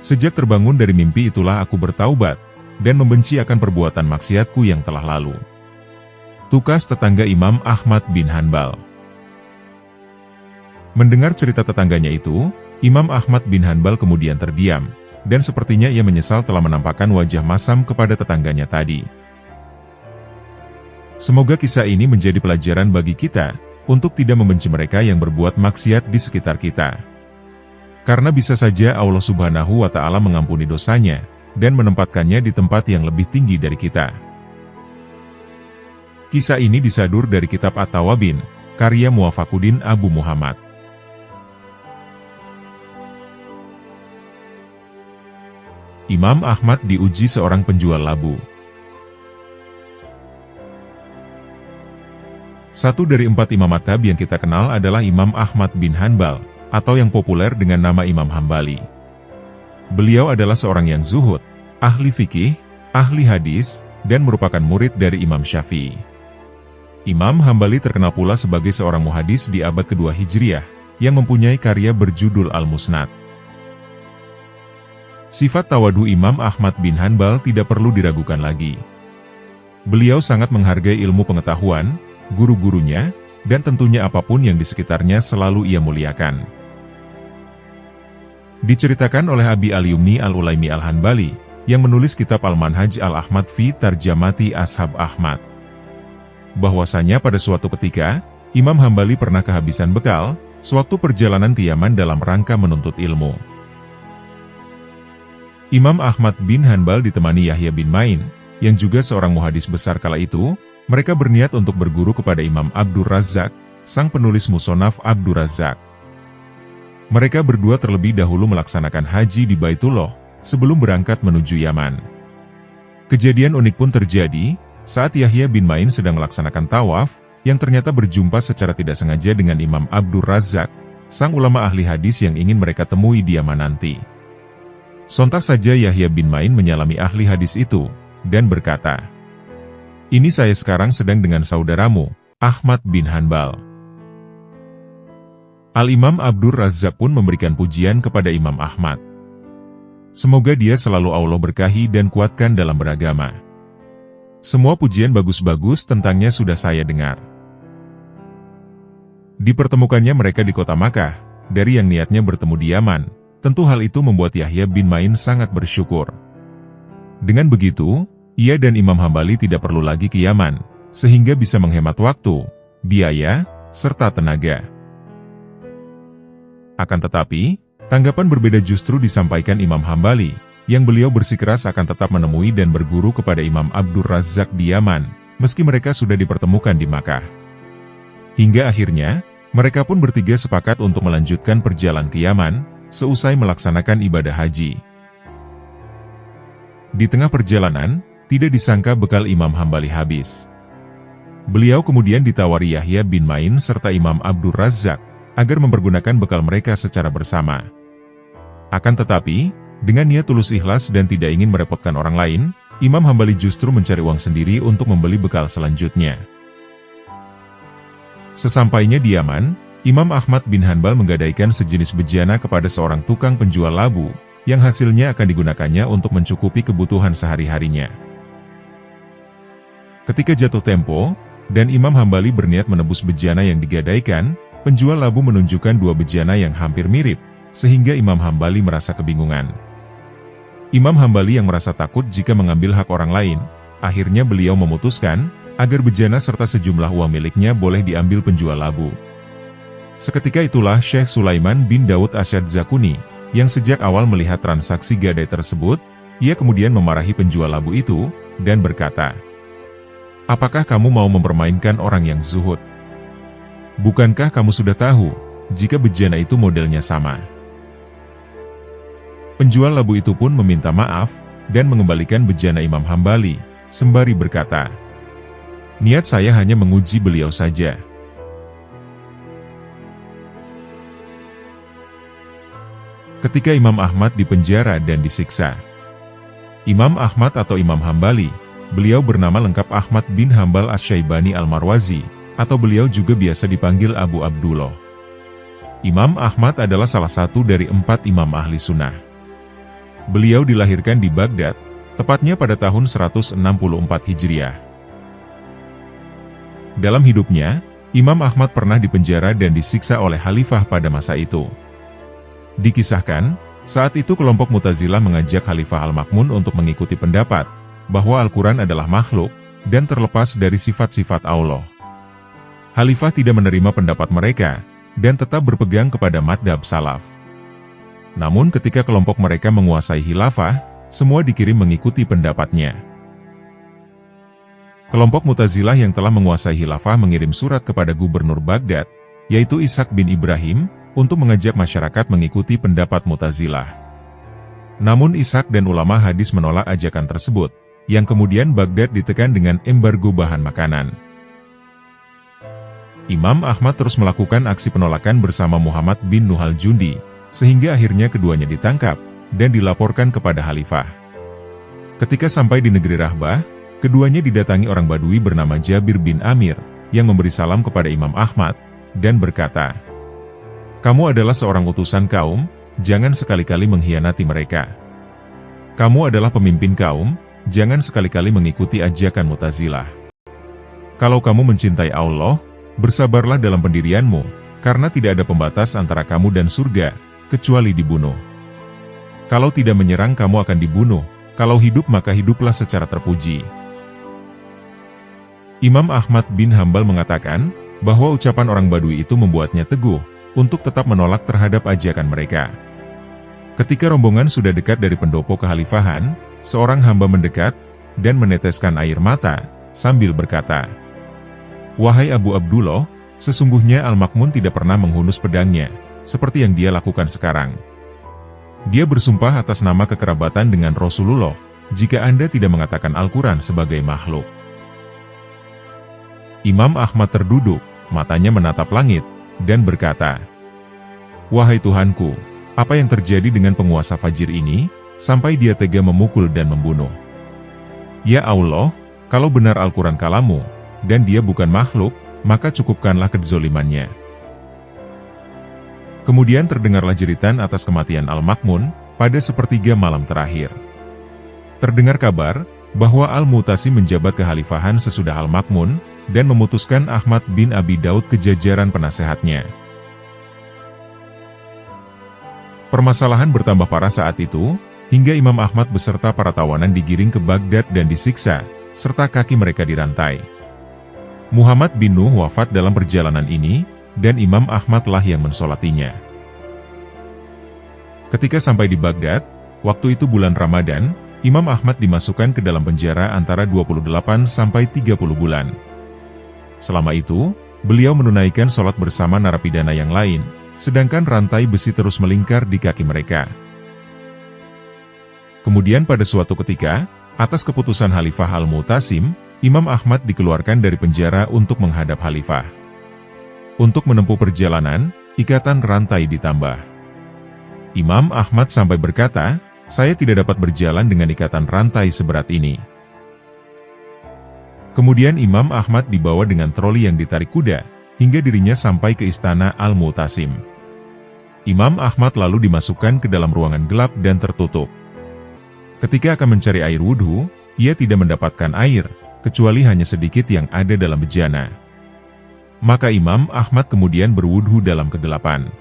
Sejak terbangun dari mimpi itulah aku bertaubat, dan membenci akan perbuatan maksiatku yang telah lalu." Tukas tetangga Imam Ahmad bin Hanbal. Mendengar cerita tetangganya itu, Imam Ahmad bin Hanbal kemudian terdiam, dan sepertinya ia menyesal telah menampakkan wajah masam kepada tetangganya tadi. Semoga kisah ini menjadi pelajaran bagi kita, untuk tidak membenci mereka yang berbuat maksiat di sekitar kita. Karena bisa saja Allah Subhanahu wa Ta'ala mengampuni dosanya, dan menempatkannya di tempat yang lebih tinggi dari kita. Kisah ini disadur dari kitab At-Tawabin, karya Muwafaquddin Abu Muhammad. Imam Ahmad diuji seorang penjual labu. Satu dari 4 imam madhab yang kita kenal adalah Imam Ahmad bin Hanbal, atau yang populer dengan nama Imam Hambali. Beliau adalah seorang yang zuhud, ahli fikih, ahli hadis, dan merupakan murid dari Imam Syafi'i. Imam Hambali terkenal pula sebagai seorang muhadis di abad kedua Hijriah, yang mempunyai karya berjudul Al-Musnad. Sifat tawadu Imam Ahmad bin Hanbal tidak perlu diragukan lagi. Beliau sangat menghargai ilmu pengetahuan, guru-gurunya, dan tentunya apapun yang di sekitarnya selalu ia muliakan. Diceritakan oleh Abi Al-Yumni Al-Ulaimi Al-Hanbali, yang menulis kitab Al-Manhaj Al-Ahmad fi Tarjamati Ashab Ahmad, bahwasanya pada suatu ketika, Imam Hambali pernah kehabisan bekal, sewaktu perjalanan ke Yaman dalam rangka menuntut ilmu. Imam Ahmad bin Hanbal ditemani Yahya bin Ma'in, yang juga seorang muhadis besar kala itu. Mereka berniat untuk berguru kepada Imam Abdur Razzaq, sang penulis Musonaf Abdur Razzaq. Mereka berdua terlebih dahulu melaksanakan haji di Baitullah, sebelum berangkat menuju Yaman. Kejadian unik pun terjadi, saat Yahya bin Ma'in sedang melaksanakan tawaf, yang ternyata berjumpa secara tidak sengaja dengan Imam Abdur Razzaq, sang ulama ahli hadis yang ingin mereka temui di Yaman nanti. Sontak saja Yahya bin Ma'in menyalami ahli hadis itu, dan berkata, "Ini saya sekarang sedang dengan saudaramu, Ahmad bin Hanbal." Al-Imam Abdur Razzaq pun memberikan pujian kepada Imam Ahmad. Semoga dia selalu Allah berkahi dan kuatkan dalam beragama. Semua pujian bagus-bagus tentangnya sudah saya dengar. Dipertemukannya mereka di kota Makkah, dari yang niatnya bertemu di Yaman, tentu hal itu membuat Yahya bin Ma'in sangat bersyukur. Dengan begitu, ia dan Imam Hambali tidak perlu lagi ke Yaman, sehingga bisa menghemat waktu, biaya, serta tenaga. Akan tetapi, tanggapan berbeda justru disampaikan Imam Hambali, yang beliau bersikeras akan tetap menemui dan berguru kepada Imam Abdur Razzaq di Yaman, meski mereka sudah dipertemukan di Makkah. Hingga akhirnya, mereka pun bertiga sepakat untuk melanjutkan perjalanan ke Yaman, seusai melaksanakan ibadah haji. Di tengah perjalanan, tidak disangka bekal Imam Hambali habis. Beliau kemudian ditawari Yahya bin Ma'in serta Imam Abdur Razzaq, agar mempergunakan bekal mereka secara bersama. Akan tetapi, dengan niat tulus ikhlas dan tidak ingin merepotkan orang lain, Imam Hambali justru mencari uang sendiri untuk membeli bekal selanjutnya. Sesampainya di Yaman, Imam Ahmad bin Hanbal menggadaikan sejenis bejana kepada seorang tukang penjual labu, yang hasilnya akan digunakannya untuk mencukupi kebutuhan sehari-harinya. Ketika jatuh tempo, dan Imam Hambali berniat menebus bejana yang digadaikan, penjual labu menunjukkan 2 bejana yang hampir mirip, sehingga Imam Hambali merasa kebingungan. Imam Hambali yang merasa takut jika mengambil hak orang lain, akhirnya beliau memutuskan, agar bejana serta sejumlah uang miliknya boleh diambil penjual labu. Seketika itulah Syekh Sulaiman bin Daud Asyad-Zakuni, yang sejak awal melihat transaksi gadai tersebut, ia kemudian memarahi penjual labu itu, dan berkata, "Apakah kamu mau mempermainkan orang yang zuhud? Bukankah kamu sudah tahu, jika bejana itu modelnya sama?" Penjual labu itu pun meminta maaf, dan mengembalikan bejana Imam Hambali, sembari berkata, Niat saya hanya menguji beliau saja. Ketika Imam Ahmad dipenjara dan disiksa. Imam Ahmad atau Imam Hambali, beliau bernama lengkap Ahmad bin Hambal Asy-Syaibani Al-Marwazi, atau beliau juga biasa dipanggil Abu Abdullah. Imam Ahmad adalah salah satu dari 4 imam ahli sunnah. Beliau dilahirkan di Baghdad, tepatnya pada tahun 164 Hijriah. Dalam hidupnya, Imam Ahmad pernah dipenjara dan disiksa oleh khalifah pada masa itu. Dikisahkan, saat itu kelompok Mu'tazilah mengajak Khalifah Al-Ma'mun untuk mengikuti pendapat bahwa Al-Quran adalah makhluk dan terlepas dari sifat-sifat Allah. Khalifah tidak menerima pendapat mereka dan tetap berpegang kepada madhab salaf. Namun ketika kelompok mereka menguasai khilafah, semua dikirim mengikuti pendapatnya. Kelompok Mu'tazilah yang telah menguasai khilafah mengirim surat kepada gubernur Baghdad, yaitu Ishaq bin Ibrahim, untuk mengajak masyarakat mengikuti pendapat Mu'tazilah. Namun Ishaq dan ulama hadis menolak ajakan tersebut, yang kemudian Baghdad ditekan dengan embargo bahan makanan. Imam Ahmad terus melakukan aksi penolakan bersama Muhammad bin Nuh al-Jundi, sehingga akhirnya keduanya ditangkap dan dilaporkan kepada khalifah. Ketika sampai di negeri Rahbah, keduanya didatangi orang Badui bernama Jabir bin Amir, yang memberi salam kepada Imam Ahmad, dan berkata, "Kamu adalah seorang utusan kaum, jangan sekali-kali mengkhianati mereka. Kamu adalah pemimpin kaum, jangan sekali-kali mengikuti ajakan Mu'tazilah. Kalau kamu mencintai Allah, bersabarlah dalam pendirianmu, karena tidak ada pembatas antara kamu dan surga, kecuali dibunuh. Kalau tidak menyerang kamu akan dibunuh, kalau hidup maka hiduplah secara terpuji." Imam Ahmad bin Hambal mengatakan, bahwa ucapan orang Badui itu membuatnya teguh, untuk tetap menolak terhadap ajakan mereka. Ketika rombongan sudah dekat dari pendopo kekhalifahan, seorang hamba mendekat, dan meneteskan air mata, sambil berkata, "Wahai Abu Abdullah, sesungguhnya Al-Ma'mun tidak pernah menghunus pedangnya, seperti yang dia lakukan sekarang. Dia bersumpah atas nama kekerabatan dengan Rasulullah, jika Anda tidak mengatakan Al-Quran sebagai makhluk." Imam Ahmad terduduk, matanya menatap langit, dan berkata, "Wahai Tuhanku, apa yang terjadi dengan penguasa Fajir ini, sampai dia tega memukul dan membunuh? Ya Allah, kalau benar Al-Quran kalamu, dan dia bukan makhluk, maka cukupkanlah kedzolimannya." Kemudian terdengarlah jeritan atas kematian Al-Ma'mun, pada sepertiga malam terakhir. Terdengar kabar, bahwa Al-Mu'tasim menjabat kekhalifahan sesudah Al-Ma'mun, dan memutuskan Ahmad bin Abi Daud ke jajaran penasehatnya. Permasalahan bertambah parah saat itu, hingga Imam Ahmad beserta para tawanan digiring ke Baghdad dan disiksa, serta kaki mereka dirantai. Muhammad bin Nuh wafat dalam perjalanan ini, dan Imam Ahmad lah yang mensolatinya. Ketika sampai di Baghdad, waktu itu bulan Ramadan, Imam Ahmad dimasukkan ke dalam penjara antara 28 sampai 30 bulan. Selama itu, beliau menunaikan sholat bersama narapidana yang lain, sedangkan rantai besi terus melingkar di kaki mereka. Kemudian pada suatu ketika, atas keputusan Khalifah Al-Mu'tasim, Imam Ahmad dikeluarkan dari penjara untuk menghadap Khalifah. Untuk menempuh perjalanan, ikatan rantai ditambah. Imam Ahmad sampai berkata, "Saya tidak dapat berjalan dengan ikatan rantai seberat ini." Kemudian Imam Ahmad dibawa dengan troli yang ditarik kuda, hingga dirinya sampai ke istana Al-Mu'tasim. Imam Ahmad lalu dimasukkan ke dalam ruangan gelap dan tertutup. Ketika akan mencari air wudhu, ia tidak mendapatkan air, kecuali hanya sedikit yang ada dalam bejana. Maka Imam Ahmad kemudian berwudhu dalam kegelapan.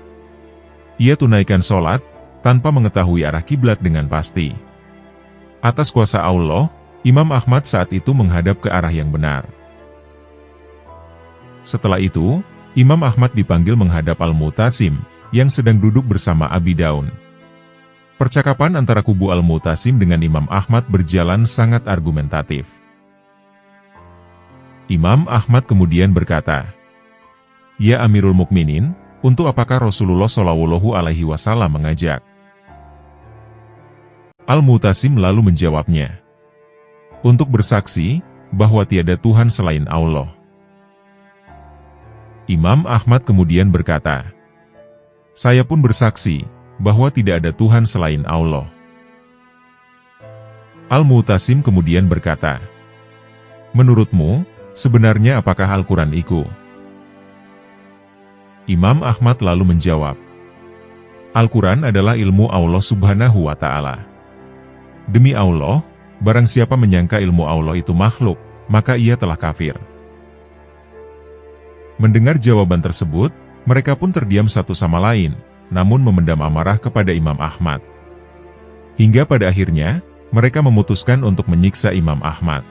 Ia tunaikan sholat, tanpa mengetahui arah kiblat dengan pasti. Atas kuasa Allah, Imam Ahmad saat itu menghadap ke arah yang benar. Setelah itu, Imam Ahmad dipanggil menghadap Al-Mu'tasim, yang sedang duduk bersama Abi Daun. Percakapan antara kubu Al-Mu'tasim dengan Imam Ahmad berjalan sangat argumentatif. Imam Ahmad kemudian berkata, "Ya Amirul Mukminin, untuk apakah Rasulullah SAW mengajak?" Al-Mu'tasim lalu menjawabnya, "Untuk bersaksi, bahwa tiada Tuhan selain Allah. Imam Ahmad kemudian berkata, "Saya pun bersaksi, bahwa tidak ada Tuhan selain Allah." Al-Mu'tasim kemudian berkata, "Menurutmu, sebenarnya apakah Al-Quran itu?" Imam Ahmad lalu menjawab, "Al-Quran adalah ilmu Allah Subhanahu wa Ta'ala. Demi Allah, barang siapa menyangka ilmu Allah itu makhluk, maka ia telah kafir." Mendengar jawaban tersebut, mereka pun terdiam satu sama lain, namun memendam amarah kepada Imam Ahmad. Hingga pada akhirnya, mereka memutuskan untuk menyiksa Imam Ahmad.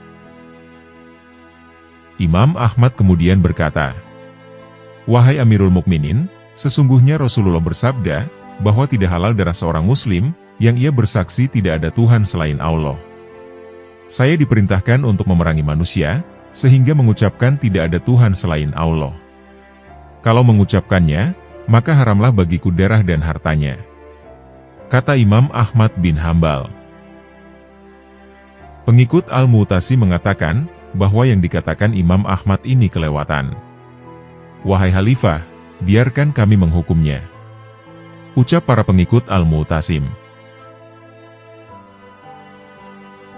Imam Ahmad kemudian berkata, "Wahai Amirul Mukminin, sesungguhnya Rasulullah bersabda, bahwa tidak halal darah seorang Muslim, yang ia bersaksi tidak ada Tuhan selain Allah. Saya diperintahkan untuk memerangi manusia, sehingga mengucapkan tidak ada Tuhan selain Allah. Kalau mengucapkannya, maka haramlah bagiku darah dan hartanya," kata Imam Ahmad bin Hambal. Pengikut Al-Mu'tasim mengatakan, bahwa yang dikatakan Imam Ahmad ini kelewatan. "Wahai Khalifah, biarkan kami menghukumnya," ucap para pengikut Al-Mu'tasim.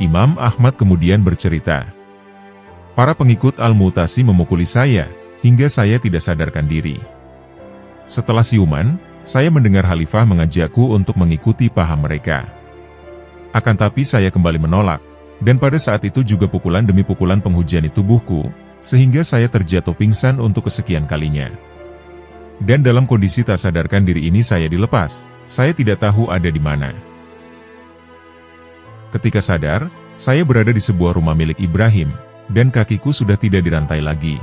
Imam Ahmad kemudian bercerita, "Para pengikut Al-Mu'tasim memukuli saya, hingga saya tidak sadarkan diri. Setelah siuman, saya mendengar Khalifah mengajakku untuk mengikuti paham mereka. Akan tapi saya kembali menolak, dan pada saat itu juga pukulan demi pukulan penghujani tubuhku, sehingga saya terjatuh pingsan untuk kesekian kalinya. Dan dalam kondisi tak sadarkan diri ini saya dilepas, saya tidak tahu ada di mana. Ketika sadar, saya berada di sebuah rumah milik Ibrahim, dan kakiku sudah tidak dirantai lagi.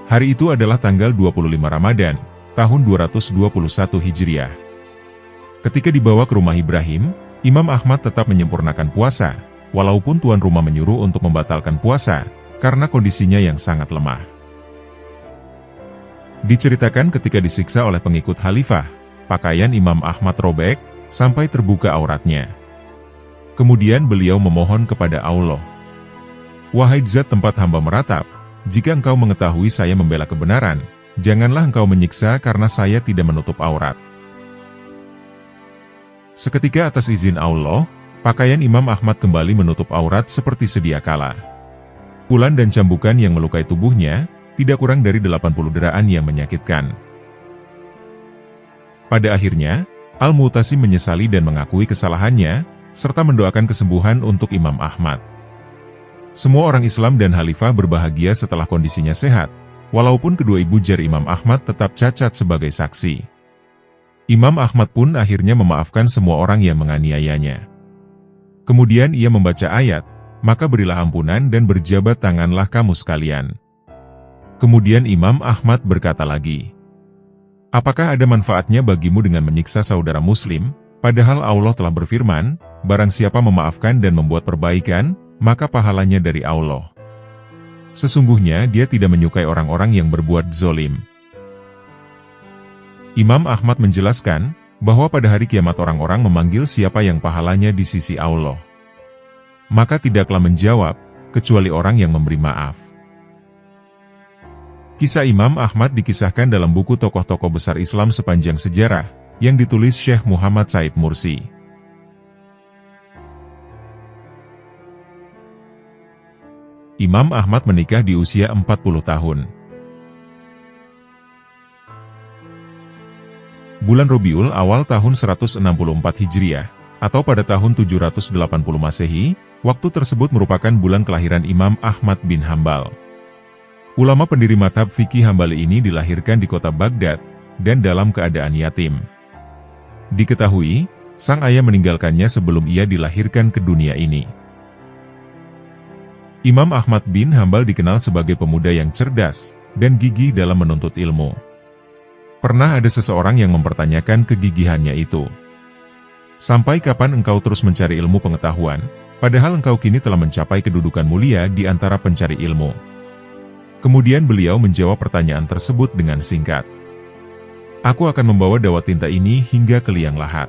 Hari itu adalah tanggal 25 Ramadan, tahun 221 Hijriah. Ketika dibawa ke rumah Ibrahim, Imam Ahmad tetap menyempurnakan puasa, walaupun tuan rumah menyuruh untuk membatalkan puasa, karena kondisinya yang sangat lemah. Diceritakan ketika disiksa oleh pengikut Khalifah, pakaian Imam Ahmad robek, sampai terbuka auratnya. Kemudian beliau memohon kepada Allah, "Wahai Zat tempat hamba meratap, jika engkau mengetahui saya membela kebenaran, janganlah engkau menyiksa karena saya tidak menutup aurat." Seketika atas izin Allah, pakaian Imam Ahmad kembali menutup aurat seperti sedia kala. Pukulan dan cambukan yang melukai tubuhnya, tidak kurang dari 80 deraan yang menyakitkan. Pada akhirnya, Al-Mu'tasim menyesali dan mengakui kesalahannya, serta mendoakan kesembuhan untuk Imam Ahmad. Semua orang Islam dan Khalifah berbahagia setelah kondisinya sehat, walaupun kedua ibu jari Imam Ahmad tetap cacat sebagai saksi. Imam Ahmad pun akhirnya memaafkan semua orang yang menganiayanya. Kemudian ia membaca ayat, "Maka berilah ampunan dan berjabat tanganlah kamu sekalian." Kemudian Imam Ahmad berkata lagi, "Apakah ada manfaatnya bagimu dengan menyiksa saudara muslim, padahal Allah telah berfirman, barang siapa memaafkan dan membuat perbaikan, maka pahalanya dari Allah. Sesungguhnya dia tidak menyukai orang-orang yang berbuat zolim." Imam Ahmad menjelaskan, bahwa pada hari kiamat orang-orang memanggil siapa yang pahalanya di sisi Allah. Maka tidaklah menjawab, kecuali orang yang memberi maaf. Kisah Imam Ahmad dikisahkan dalam buku tokoh-tokoh besar Islam sepanjang sejarah, yang ditulis Syekh Muhammad Said Mursi. Imam Ahmad menikah di usia 40 tahun. Bulan Rabiul Awal tahun 164 Hijriah, atau pada tahun 780 Masehi, waktu tersebut merupakan bulan kelahiran Imam Ahmad bin Hambal. Ulama pendiri mazhab fikih Hambali ini dilahirkan di kota Baghdad, dan dalam keadaan yatim. Diketahui, sang ayah meninggalkannya sebelum ia dilahirkan ke dunia ini. Imam Ahmad bin Hambal dikenal sebagai pemuda yang cerdas, dan gigih dalam menuntut ilmu. Pernah ada seseorang yang mempertanyakan kegigihannya itu. "Sampai kapan engkau terus mencari ilmu pengetahuan, padahal engkau kini telah mencapai kedudukan mulia di antara pencari ilmu?" Kemudian beliau menjawab pertanyaan tersebut dengan singkat, "Aku akan membawa dawat tinta ini hingga ke liang lahat."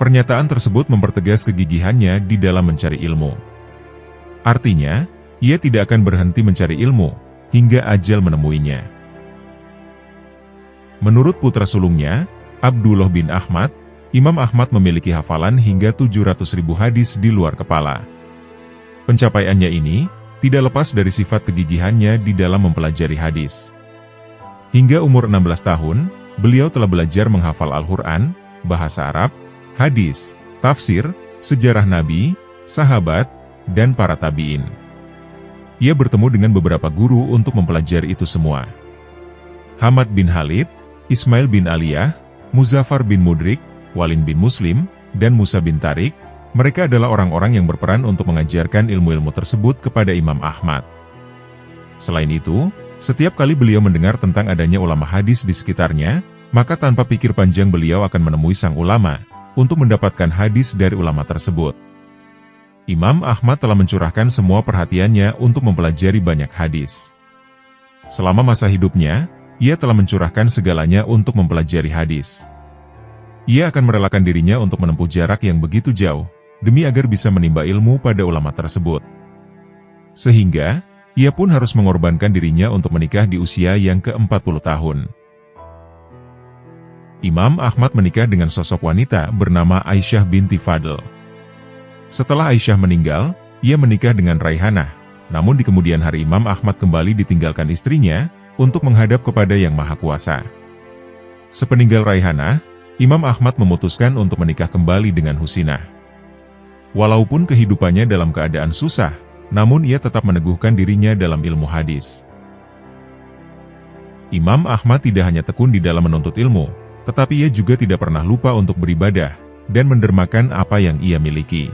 Pernyataan tersebut mempertegas kegigihannya di dalam mencari ilmu. Artinya, ia tidak akan berhenti mencari ilmu, hingga ajal menemuinya. Menurut putra sulungnya, Abdullah bin Ahmad, Imam Ahmad memiliki hafalan hingga 700.000 hadis di luar kepala. Pencapaiannya ini tidak lepas dari sifat kegigihannya di dalam mempelajari hadis. Hingga umur 16 tahun, beliau telah belajar menghafal Al-Quran, bahasa Arab, hadis, tafsir, sejarah Nabi, sahabat, dan para tabi'in. Ia bertemu dengan beberapa guru untuk mempelajari itu semua. Hamad bin Khalid, Ismail bin Aliyah, Muzaffar bin Mudrik, Walin bin Muslim, dan Musa bin Tariq, mereka adalah orang-orang yang berperan untuk mengajarkan ilmu-ilmu tersebut kepada Imam Ahmad. Selain itu, setiap kali beliau mendengar tentang adanya ulama hadis di sekitarnya, maka tanpa pikir panjang beliau akan menemui sang ulama, untuk mendapatkan hadis dari ulama tersebut. Imam Ahmad telah mencurahkan semua perhatiannya untuk mempelajari banyak hadis. Selama masa hidupnya, ia telah mencurahkan segalanya untuk mempelajari hadis. Ia akan merelakan dirinya untuk menempuh jarak yang begitu jauh, demi agar bisa menimba ilmu pada ulama tersebut. Sehingga, ia pun harus mengorbankan dirinya untuk menikah di usia yang ke-40 tahun. Imam Ahmad menikah dengan sosok wanita bernama Aisyah binti Fadl. Setelah Aisyah meninggal, ia menikah dengan Raihanah, namun di kemudian hari Imam Ahmad kembali ditinggalkan istrinya, untuk menghadap kepada Yang Maha Kuasa. Sepeninggal Raihanah, Imam Ahmad memutuskan untuk menikah kembali dengan Husinah. Walaupun kehidupannya dalam keadaan susah, namun ia tetap meneguhkan dirinya dalam ilmu hadis. Imam Ahmad tidak hanya tekun di dalam menuntut ilmu, tetapi ia juga tidak pernah lupa untuk beribadah, dan mendermakan apa yang ia miliki.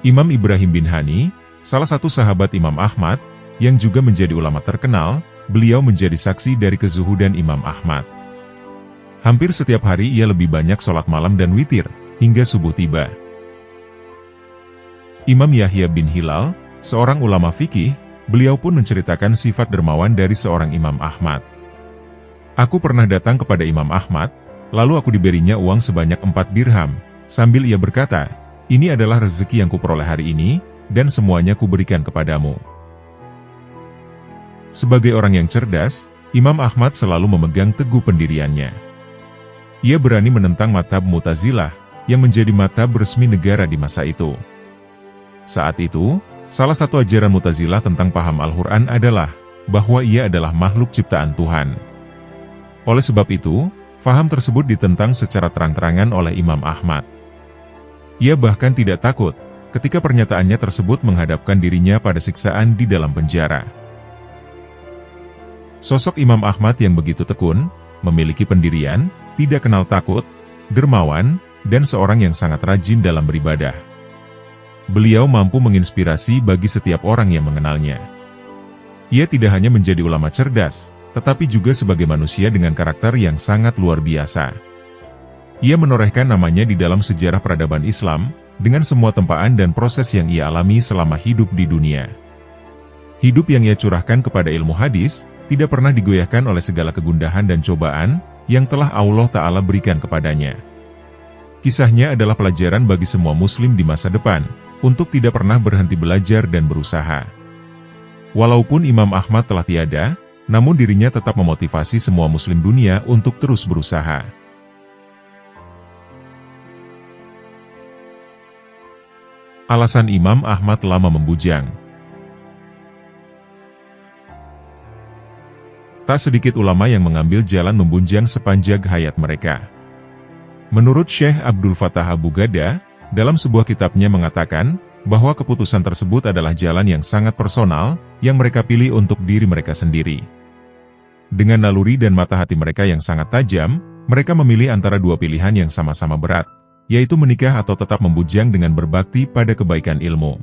Imam Ibrahim bin Hani, salah satu sahabat Imam Ahmad, yang juga menjadi ulama terkenal, beliau menjadi saksi dari kezuhudan Imam Ahmad. Hampir setiap hari ia lebih banyak sholat malam dan witir, hingga subuh tiba. Imam Yahya bin Hilal, seorang ulama fikih, beliau pun menceritakan sifat dermawan dari seorang Imam Ahmad. Aku pernah datang kepada Imam Ahmad, lalu aku diberinya uang sebanyak 4 dirham, sambil ia berkata, ini adalah rezeki yang kuperoleh hari ini, dan semuanya kuberikan kepadamu. Sebagai orang yang cerdas, Imam Ahmad selalu memegang teguh pendiriannya. Ia berani menentang mazhab Mu'tazilah, yang menjadi mazhab resmi negara di masa itu. Saat itu, salah satu ajaran Mu'tazilah tentang paham Al-Quran adalah, bahwa ia adalah makhluk ciptaan Tuhan. Oleh sebab itu, faham tersebut ditentang secara terang-terangan oleh Imam Ahmad. Ia bahkan tidak takut, ketika pernyataannya tersebut menghadapkan dirinya pada siksaan di dalam penjara. Sosok Imam Ahmad yang begitu tekun, memiliki pendirian, tidak kenal takut, dermawan, dan seorang yang sangat rajin dalam beribadah. Beliau mampu menginspirasi bagi setiap orang yang mengenalnya. Ia tidak hanya menjadi ulama cerdas, tetapi juga sebagai manusia dengan karakter yang sangat luar biasa. Ia menorehkan namanya di dalam sejarah peradaban Islam, dengan semua tempaan dan proses yang ia alami selama hidup di dunia. Hidup yang ia curahkan kepada ilmu hadis, tidak pernah digoyahkan oleh segala kegundahan dan cobaan, yang telah Allah Ta'ala berikan kepadanya. Kisahnya adalah pelajaran bagi semua muslim di masa depan, untuk tidak pernah berhenti belajar dan berusaha. Walaupun Imam Ahmad telah tiada, namun dirinya tetap memotivasi semua muslim dunia untuk terus berusaha. Alasan Imam Ahmad lama membujang. Tak sedikit ulama yang mengambil jalan membunjang sepanjang hayat mereka. Menurut Syekh Abdul Fattah Abu Ghada, dalam sebuah kitabnya mengatakan, bahwa keputusan tersebut adalah jalan yang sangat personal, yang mereka pilih untuk diri mereka sendiri. Dengan naluri dan mata hati mereka yang sangat tajam, mereka memilih antara dua pilihan yang sama-sama berat, yaitu menikah atau tetap membujang dengan berbakti pada kebaikan ilmu.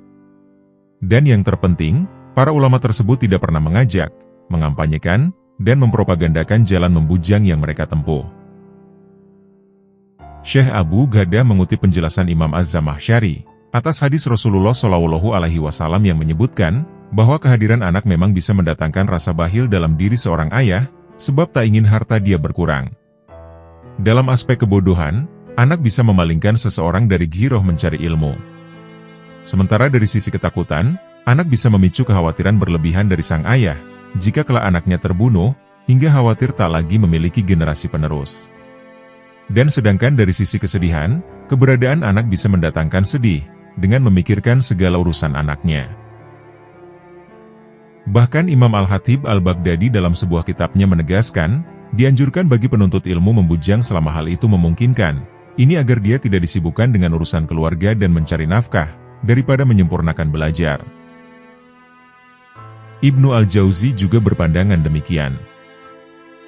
Dan yang terpenting, para ulama tersebut tidak pernah mengajak, mengampanyekan, dan mempropagandakan jalan membujang yang mereka tempuh. Syekh Abu Ghada mengutip penjelasan Imam Az-Zamakhsyari atas hadis Rasulullah SAW yang menyebutkan bahwa kehadiran anak memang bisa mendatangkan rasa bakhil dalam diri seorang ayah, sebab tak ingin harta dia berkurang. Dalam aspek kebodohan, anak bisa memalingkan seseorang dari giroh mencari ilmu. Sementara dari sisi ketakutan, Anak bisa memicu kekhawatiran berlebihan dari sang ayah, jika kelak anaknya terbunuh, hingga khawatir tak lagi memiliki generasi penerus. Dan sedangkan dari sisi kesedihan, keberadaan anak bisa mendatangkan sedih, dengan memikirkan segala urusan anaknya. Bahkan Imam Al-Khatib Al-Baghdadi dalam sebuah kitabnya menegaskan, dianjurkan bagi penuntut ilmu membujang selama hal itu memungkinkan, ini agar dia tidak disibukkan dengan urusan keluarga dan mencari nafkah, daripada menyempurnakan belajar. Ibnu Al-Jauzi juga berpandangan demikian.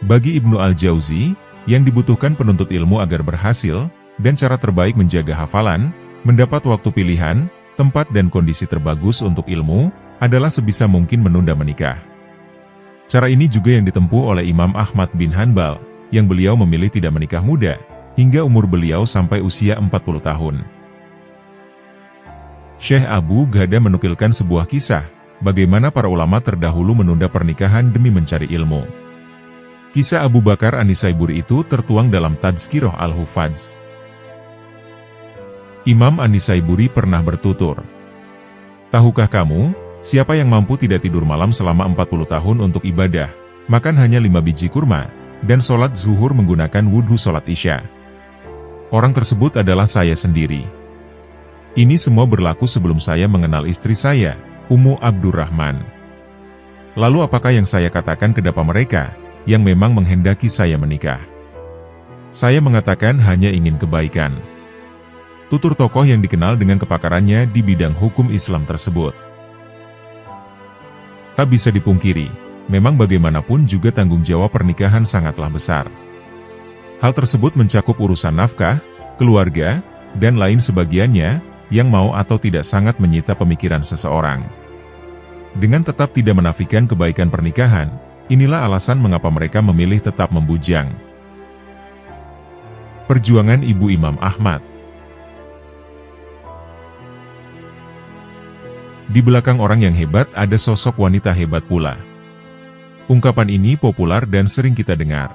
Bagi Ibnu Al-Jauzi, yang dibutuhkan penuntut ilmu agar berhasil, dan cara terbaik menjaga hafalan, mendapat waktu pilihan, tempat dan kondisi terbagus untuk ilmu, adalah sebisa mungkin menunda menikah. Cara ini juga yang ditempuh oleh Imam Ahmad bin Hanbal, yang beliau memilih tidak menikah muda, hingga umur beliau sampai usia 40 tahun. Syekh Abu Ghada menukilkan sebuah kisah, bagaimana para ulama terdahulu menunda pernikahan demi mencari ilmu. Kisah Abu Bakar An-Nisaiburi itu tertuang dalam Tadhkirah Al-Hufadz. Imam An-Nisaiburi pernah bertutur, "Tahukah kamu, siapa yang mampu tidak tidur malam selama 40 tahun untuk ibadah, makan hanya 5 biji kurma, dan sholat zuhur menggunakan wudhu sholat isya? Orang tersebut adalah saya sendiri. Ini semua berlaku sebelum saya mengenal istri saya, Ummu Abdurrahman. Lalu apakah yang saya katakan kepada mereka, yang memang menghendaki saya menikah? Saya mengatakan hanya ingin kebaikan." Tutur tokoh yang dikenal dengan kepakarannya di bidang hukum Islam tersebut. Tak bisa dipungkiri, memang bagaimanapun juga tanggung jawab pernikahan sangatlah besar. Hal tersebut mencakup urusan nafkah, keluarga, dan lain sebagiannya, yang mau atau tidak sangat menyita pemikiran seseorang. Dengan tetap tidak menafikan kebaikan pernikahan, inilah alasan mengapa mereka memilih tetap membujang. Perjuangan Ibu Imam Ahmad. Di belakang orang yang hebat ada sosok wanita hebat pula. Ungkapan ini populer dan sering kita dengar.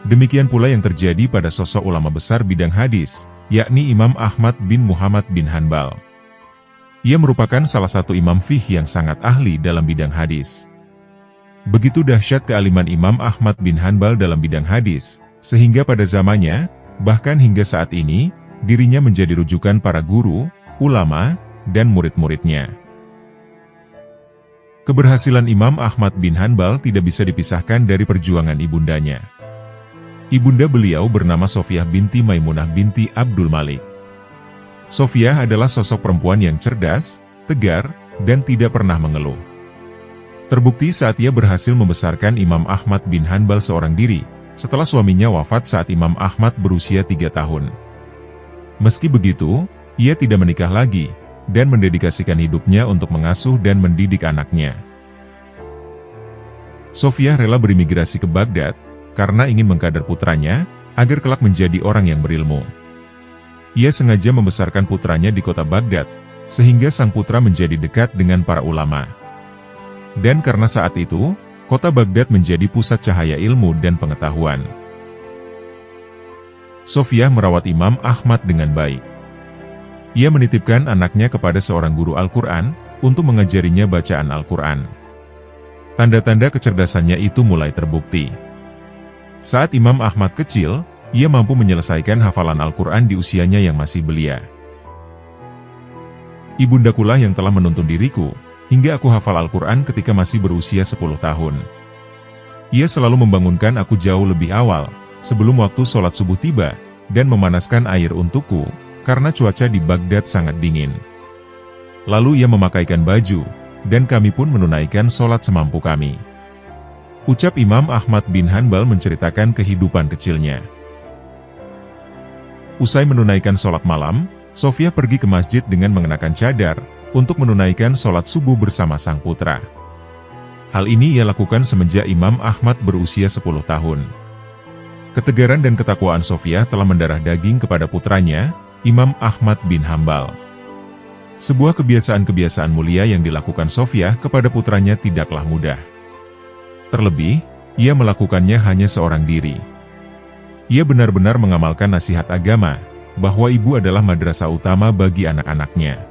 Demikian pula yang terjadi pada sosok ulama besar bidang hadis, yakni Imam Ahmad bin Muhammad bin Hanbal. Ia merupakan salah satu imam fiqh yang sangat ahli dalam bidang hadis. Begitu dahsyat kealiman Imam Ahmad bin Hanbal dalam bidang hadis, sehingga pada zamannya, bahkan hingga saat ini, dirinya menjadi rujukan para guru, ulama, dan murid-muridnya. Keberhasilan Imam Ahmad bin Hanbal tidak bisa dipisahkan dari perjuangan ibundanya. Ibunda beliau bernama Sofiah binti Maimunah binti Abdul Malik. Sofiah adalah sosok perempuan yang cerdas, tegar, dan tidak pernah mengeluh. Terbukti saat ia berhasil membesarkan Imam Ahmad bin Hanbal seorang diri, setelah suaminya wafat saat Imam Ahmad berusia 3 tahun. Meski begitu, ia tidak menikah lagi, dan mendedikasikan hidupnya untuk mengasuh dan mendidik anaknya. Sofiah rela berimigrasi ke Baghdad, karena ingin mengkader putranya, agar kelak menjadi orang yang berilmu. Ia sengaja membesarkan putranya di kota Baghdad, sehingga sang putra menjadi dekat dengan para ulama. Dan karena saat itu, kota Baghdad menjadi pusat cahaya ilmu dan pengetahuan. Sofiah merawat Imam Ahmad dengan baik. Ia menitipkan anaknya kepada seorang guru Al-Quran, untuk mengajarinya bacaan Al-Quran. Tanda-tanda kecerdasannya itu mulai terbukti. Saat Imam Ahmad kecil, ia mampu menyelesaikan hafalan Al-Quran di usianya yang masih belia. "Ibundakulah yang telah menuntun diriku, hingga aku hafal Al-Quran ketika masih berusia 10 tahun. Ia selalu membangunkan aku jauh lebih awal, sebelum waktu sholat subuh tiba, dan memanaskan air untukku, karena cuaca di Baghdad sangat dingin. Lalu ia memakaikan baju, dan kami pun menunaikan sholat semampu kami." Ucap Imam Ahmad bin Hanbal menceritakan kehidupan kecilnya. Usai menunaikan sholat malam, Sofiah pergi ke masjid dengan mengenakan cadar, untuk menunaikan sholat subuh bersama sang putra. Hal ini ia lakukan semenjak Imam Ahmad berusia 10 tahun. Ketegaran dan ketakwaan Sofiah telah mendarah daging kepada putranya, Imam Ahmad bin Hanbal. Sebuah kebiasaan-kebiasaan mulia yang dilakukan Sofiah kepada putranya tidaklah mudah. Terlebih, ia melakukannya hanya seorang diri. Ia benar-benar mengamalkan nasihat agama, bahwa ibu adalah madrasah utama bagi anak-anaknya.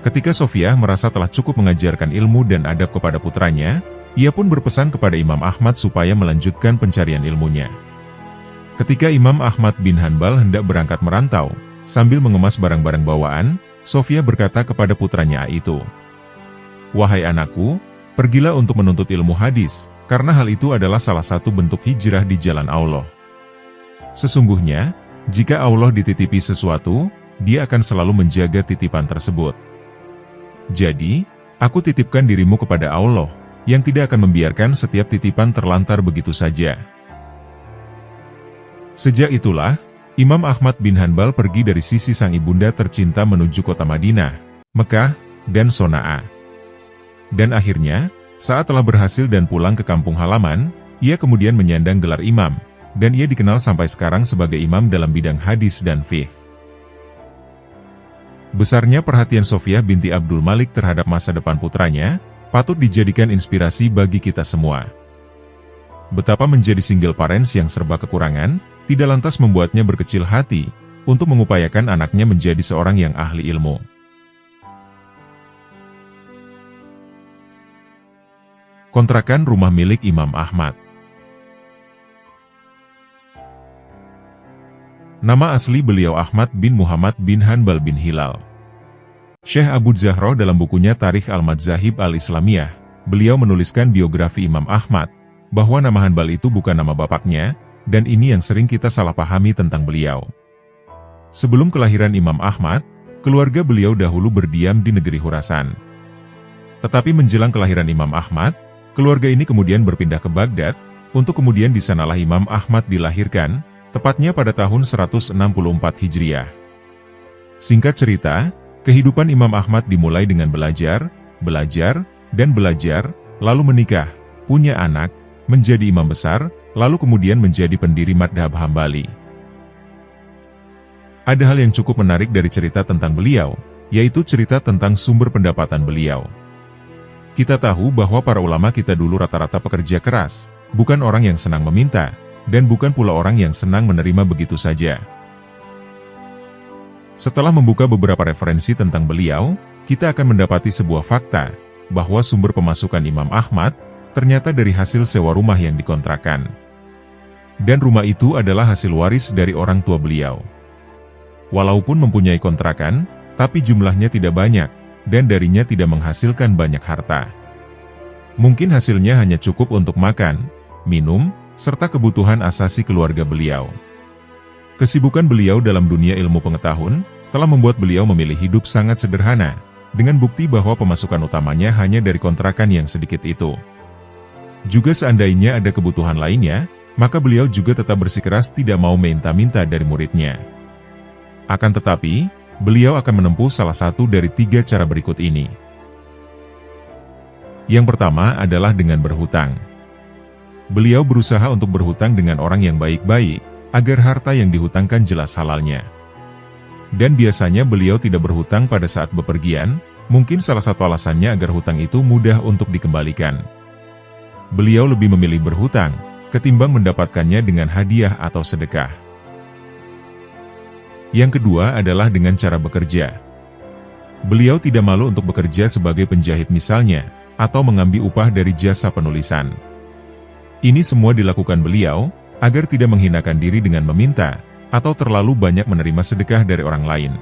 Ketika Sofia merasa telah cukup mengajarkan ilmu dan adab kepada putranya, ia pun berpesan kepada Imam Ahmad supaya melanjutkan pencarian ilmunya. Ketika Imam Ahmad bin Hanbal hendak berangkat merantau, sambil mengemas barang-barang bawaan, Sofia berkata kepada putranya itu, "Wahai anakku, pergilah untuk menuntut ilmu hadis, karena hal itu adalah salah satu bentuk hijrah di jalan Allah. Sesungguhnya, jika Allah dititipi sesuatu, Dia akan selalu menjaga titipan tersebut. Jadi, aku titipkan dirimu kepada Allah, yang tidak akan membiarkan setiap titipan terlantar begitu saja." Sejak itulah, Imam Ahmad bin Hanbal pergi dari sisi sang ibunda tercinta menuju kota Madinah, Mekah, dan Sonaa. Dan akhirnya, saat telah berhasil dan pulang ke kampung halaman, ia kemudian menyandang gelar imam, dan ia dikenal sampai sekarang sebagai imam dalam bidang hadis dan fiqh. Besarnya perhatian Sofia binti Abdul Malik terhadap masa depan putranya, patut dijadikan inspirasi bagi kita semua. Betapa menjadi single parents yang serba kekurangan, tidak lantas membuatnya berkecil hati, untuk mengupayakan anaknya menjadi seorang yang ahli ilmu. Kontrakan rumah milik Imam Ahmad. Nama asli beliau Ahmad bin Muhammad bin Hanbal bin Hilal. Syekh Abu Zahra dalam bukunya Tarikh Al-Madzahib Al-Islamiyah, beliau menuliskan biografi Imam Ahmad, bahwa nama Hanbal itu bukan nama bapaknya, dan ini yang sering kita salah pahami tentang beliau. Sebelum kelahiran Imam Ahmad, keluarga beliau dahulu berdiam di negeri Khurasan. Tetapi menjelang kelahiran Imam Ahmad, keluarga ini kemudian berpindah ke Baghdad, untuk kemudian di sanalah Imam Ahmad dilahirkan, tepatnya pada tahun 164 Hijriah. Singkat cerita, kehidupan Imam Ahmad dimulai dengan belajar, dan belajar, lalu menikah, punya anak, menjadi imam besar, lalu kemudian menjadi pendiri madhab Hambali. Ada hal yang cukup menarik dari cerita tentang beliau, yaitu cerita tentang sumber pendapatan beliau. Kita tahu bahwa para ulama kita dulu rata-rata pekerja keras, bukan orang yang senang meminta, dan bukan pula orang yang senang menerima begitu saja. Setelah membuka beberapa referensi tentang beliau, kita akan mendapati sebuah fakta, bahwa sumber pemasukan Imam Ahmad, ternyata dari hasil sewa rumah yang dikontrakan. Dan rumah itu adalah hasil waris dari orang tua beliau. Walaupun mempunyai kontrakan, tapi jumlahnya tidak banyak, dan darinya tidak menghasilkan banyak harta. Mungkin hasilnya hanya cukup untuk makan, minum, serta kebutuhan asasi keluarga beliau. Kesibukan beliau dalam dunia ilmu pengetahuan, telah membuat beliau memilih hidup sangat sederhana, dengan bukti bahwa pemasukan utamanya hanya dari kontrakan yang sedikit itu. Juga seandainya ada kebutuhan lainnya, maka beliau juga tetap bersikeras tidak mau minta-minta dari muridnya. Akan tetapi, beliau akan menempuh salah satu dari 3 cara berikut ini. Yang pertama adalah dengan berhutang. Beliau berusaha untuk berhutang dengan orang yang baik-baik, agar harta yang dihutangkan jelas halalnya. Dan biasanya beliau tidak berhutang pada saat bepergian, mungkin salah satu alasannya agar hutang itu mudah untuk dikembalikan. Beliau lebih memilih berhutang, ketimbang mendapatkannya dengan hadiah atau sedekah. Yang kedua adalah dengan cara bekerja. Beliau tidak malu untuk bekerja sebagai penjahit misalnya, atau mengambil upah dari jasa penulisan. Ini semua dilakukan beliau, agar tidak menghinakan diri dengan meminta, atau terlalu banyak menerima sedekah dari orang lain.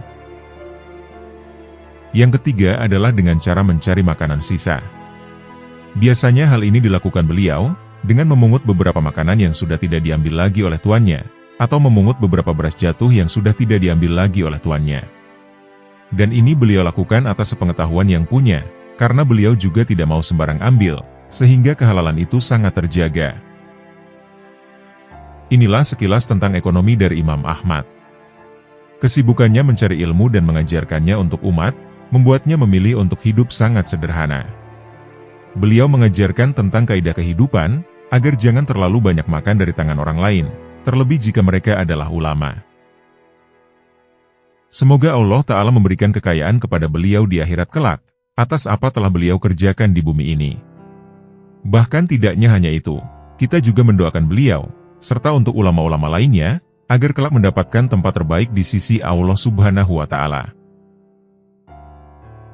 Yang ketiga adalah dengan cara mencari makanan sisa. Biasanya hal ini dilakukan beliau, dengan memungut beberapa makanan yang sudah tidak diambil lagi oleh tuannya, atau memungut beberapa beras jatuh yang sudah tidak diambil lagi oleh tuannya. Dan ini beliau lakukan atas sepengetahuan yang punya, karena beliau juga tidak mau sembarang ambil, sehingga kehalalan itu sangat terjaga. Inilah sekilas tentang ekonomi dari Imam Ahmad. Kesibukannya mencari ilmu dan mengajarkannya untuk umat, membuatnya memilih untuk hidup sangat sederhana. Beliau mengajarkan tentang kaidah kehidupan, agar jangan terlalu banyak makan dari tangan orang lain, terlebih jika mereka adalah ulama. Semoga Allah Ta'ala memberikan kekayaan kepada beliau di akhirat kelak, atas apa telah beliau kerjakan di bumi ini. Bahkan tidaknya hanya itu, kita juga mendoakan beliau, serta untuk ulama-ulama lainnya, agar kelak mendapatkan tempat terbaik di sisi Allah Subhanahu wa Ta'ala.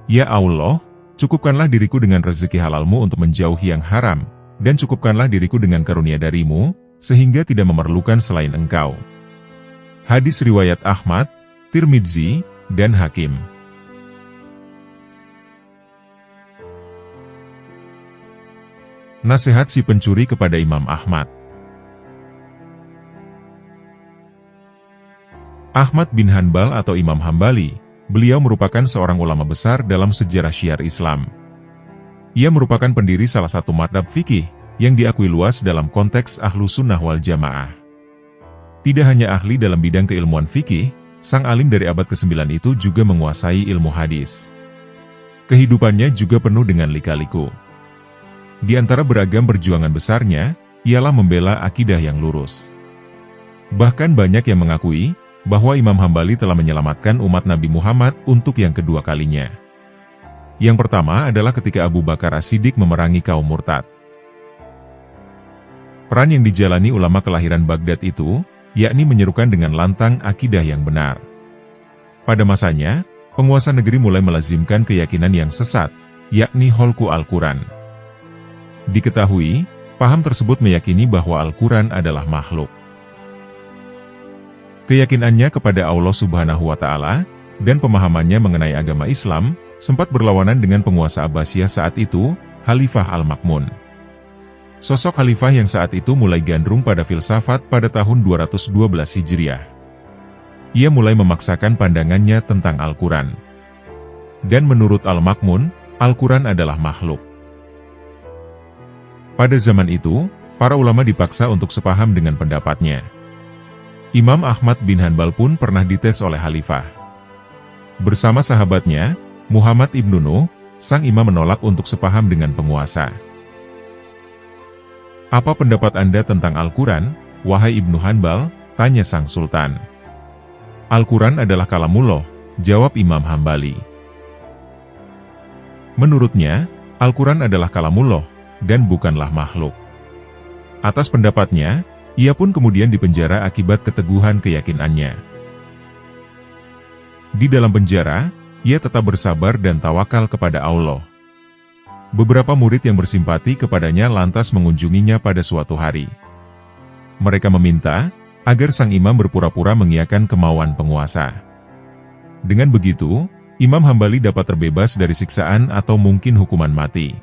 Ya Allah, cukupkanlah diriku dengan rezeki halalmu untuk menjauhi yang haram, dan cukupkanlah diriku dengan karunia darimu, sehingga tidak memerlukan selain engkau. Hadis riwayat Ahmad, Tirmidzi, dan Hakim. Nasihat si pencuri kepada Imam Ahmad. Ahmad bin Hanbal atau Imam Hambali, beliau merupakan seorang ulama besar dalam sejarah syiar Islam. Ia merupakan pendiri salah satu madhab fikih, yang diakui luas dalam konteks ahlu sunnah wal jamaah. Tidak hanya ahli dalam bidang keilmuan fikih, sang alim dari abad ke-9 itu juga menguasai ilmu hadis. Kehidupannya juga penuh dengan lika-liku. Di antara beragam perjuangan besarnya, ialah membela akidah yang lurus. Bahkan banyak yang mengakui bahwa Imam Hambali telah menyelamatkan umat Nabi Muhammad untuk yang kedua kalinya. Yang pertama adalah ketika Abu Bakar As-Siddiq memerangi kaum murtad. Peran yang dijalani ulama kelahiran Baghdad itu, yakni menyerukan dengan lantang akidah yang benar. Pada masanya, penguasa negeri mulai melazimkan keyakinan yang sesat, yakni holku Al-Quran. Diketahui, paham tersebut meyakini bahwa Al-Quran adalah makhluk. Keyakinannya kepada Allah Subhanahu wa Ta'ala dan pemahamannya mengenai agama Islam sempat berlawanan dengan penguasa Abbasiyah saat itu, Khalifah Al-Ma'mun. Sosok khalifah yang saat itu mulai gandrung pada filsafat pada tahun 212 Hijriah. Ia mulai memaksakan pandangannya tentang Al-Quran. Dan menurut Al-Ma'mun, Al-Quran adalah makhluk. Pada zaman itu, para ulama dipaksa untuk sepaham dengan pendapatnya. Imam Ahmad bin Hanbal pun pernah dites oleh khalifah. Bersama sahabatnya, Muhammad ibnu Nuh, sang imam menolak untuk sepaham dengan penguasa. Apa pendapat Anda tentang Al-Quran, wahai Ibnu Hanbal? Tanya sang sultan. Al-Quran adalah kalamullah, jawab Imam Hambali. Menurutnya, Al-Quran adalah kalamullah, dan bukanlah makhluk. Atas pendapatnya, ia pun kemudian dipenjara akibat keteguhan keyakinannya. Di dalam penjara, ia tetap bersabar dan tawakal kepada Allah. Beberapa murid yang bersimpati kepadanya lantas mengunjunginya pada suatu hari. Mereka meminta agar sang imam berpura-pura mengiyakan kemauan penguasa. Dengan begitu, Imam Hambali dapat terbebas dari siksaan atau mungkin hukuman mati.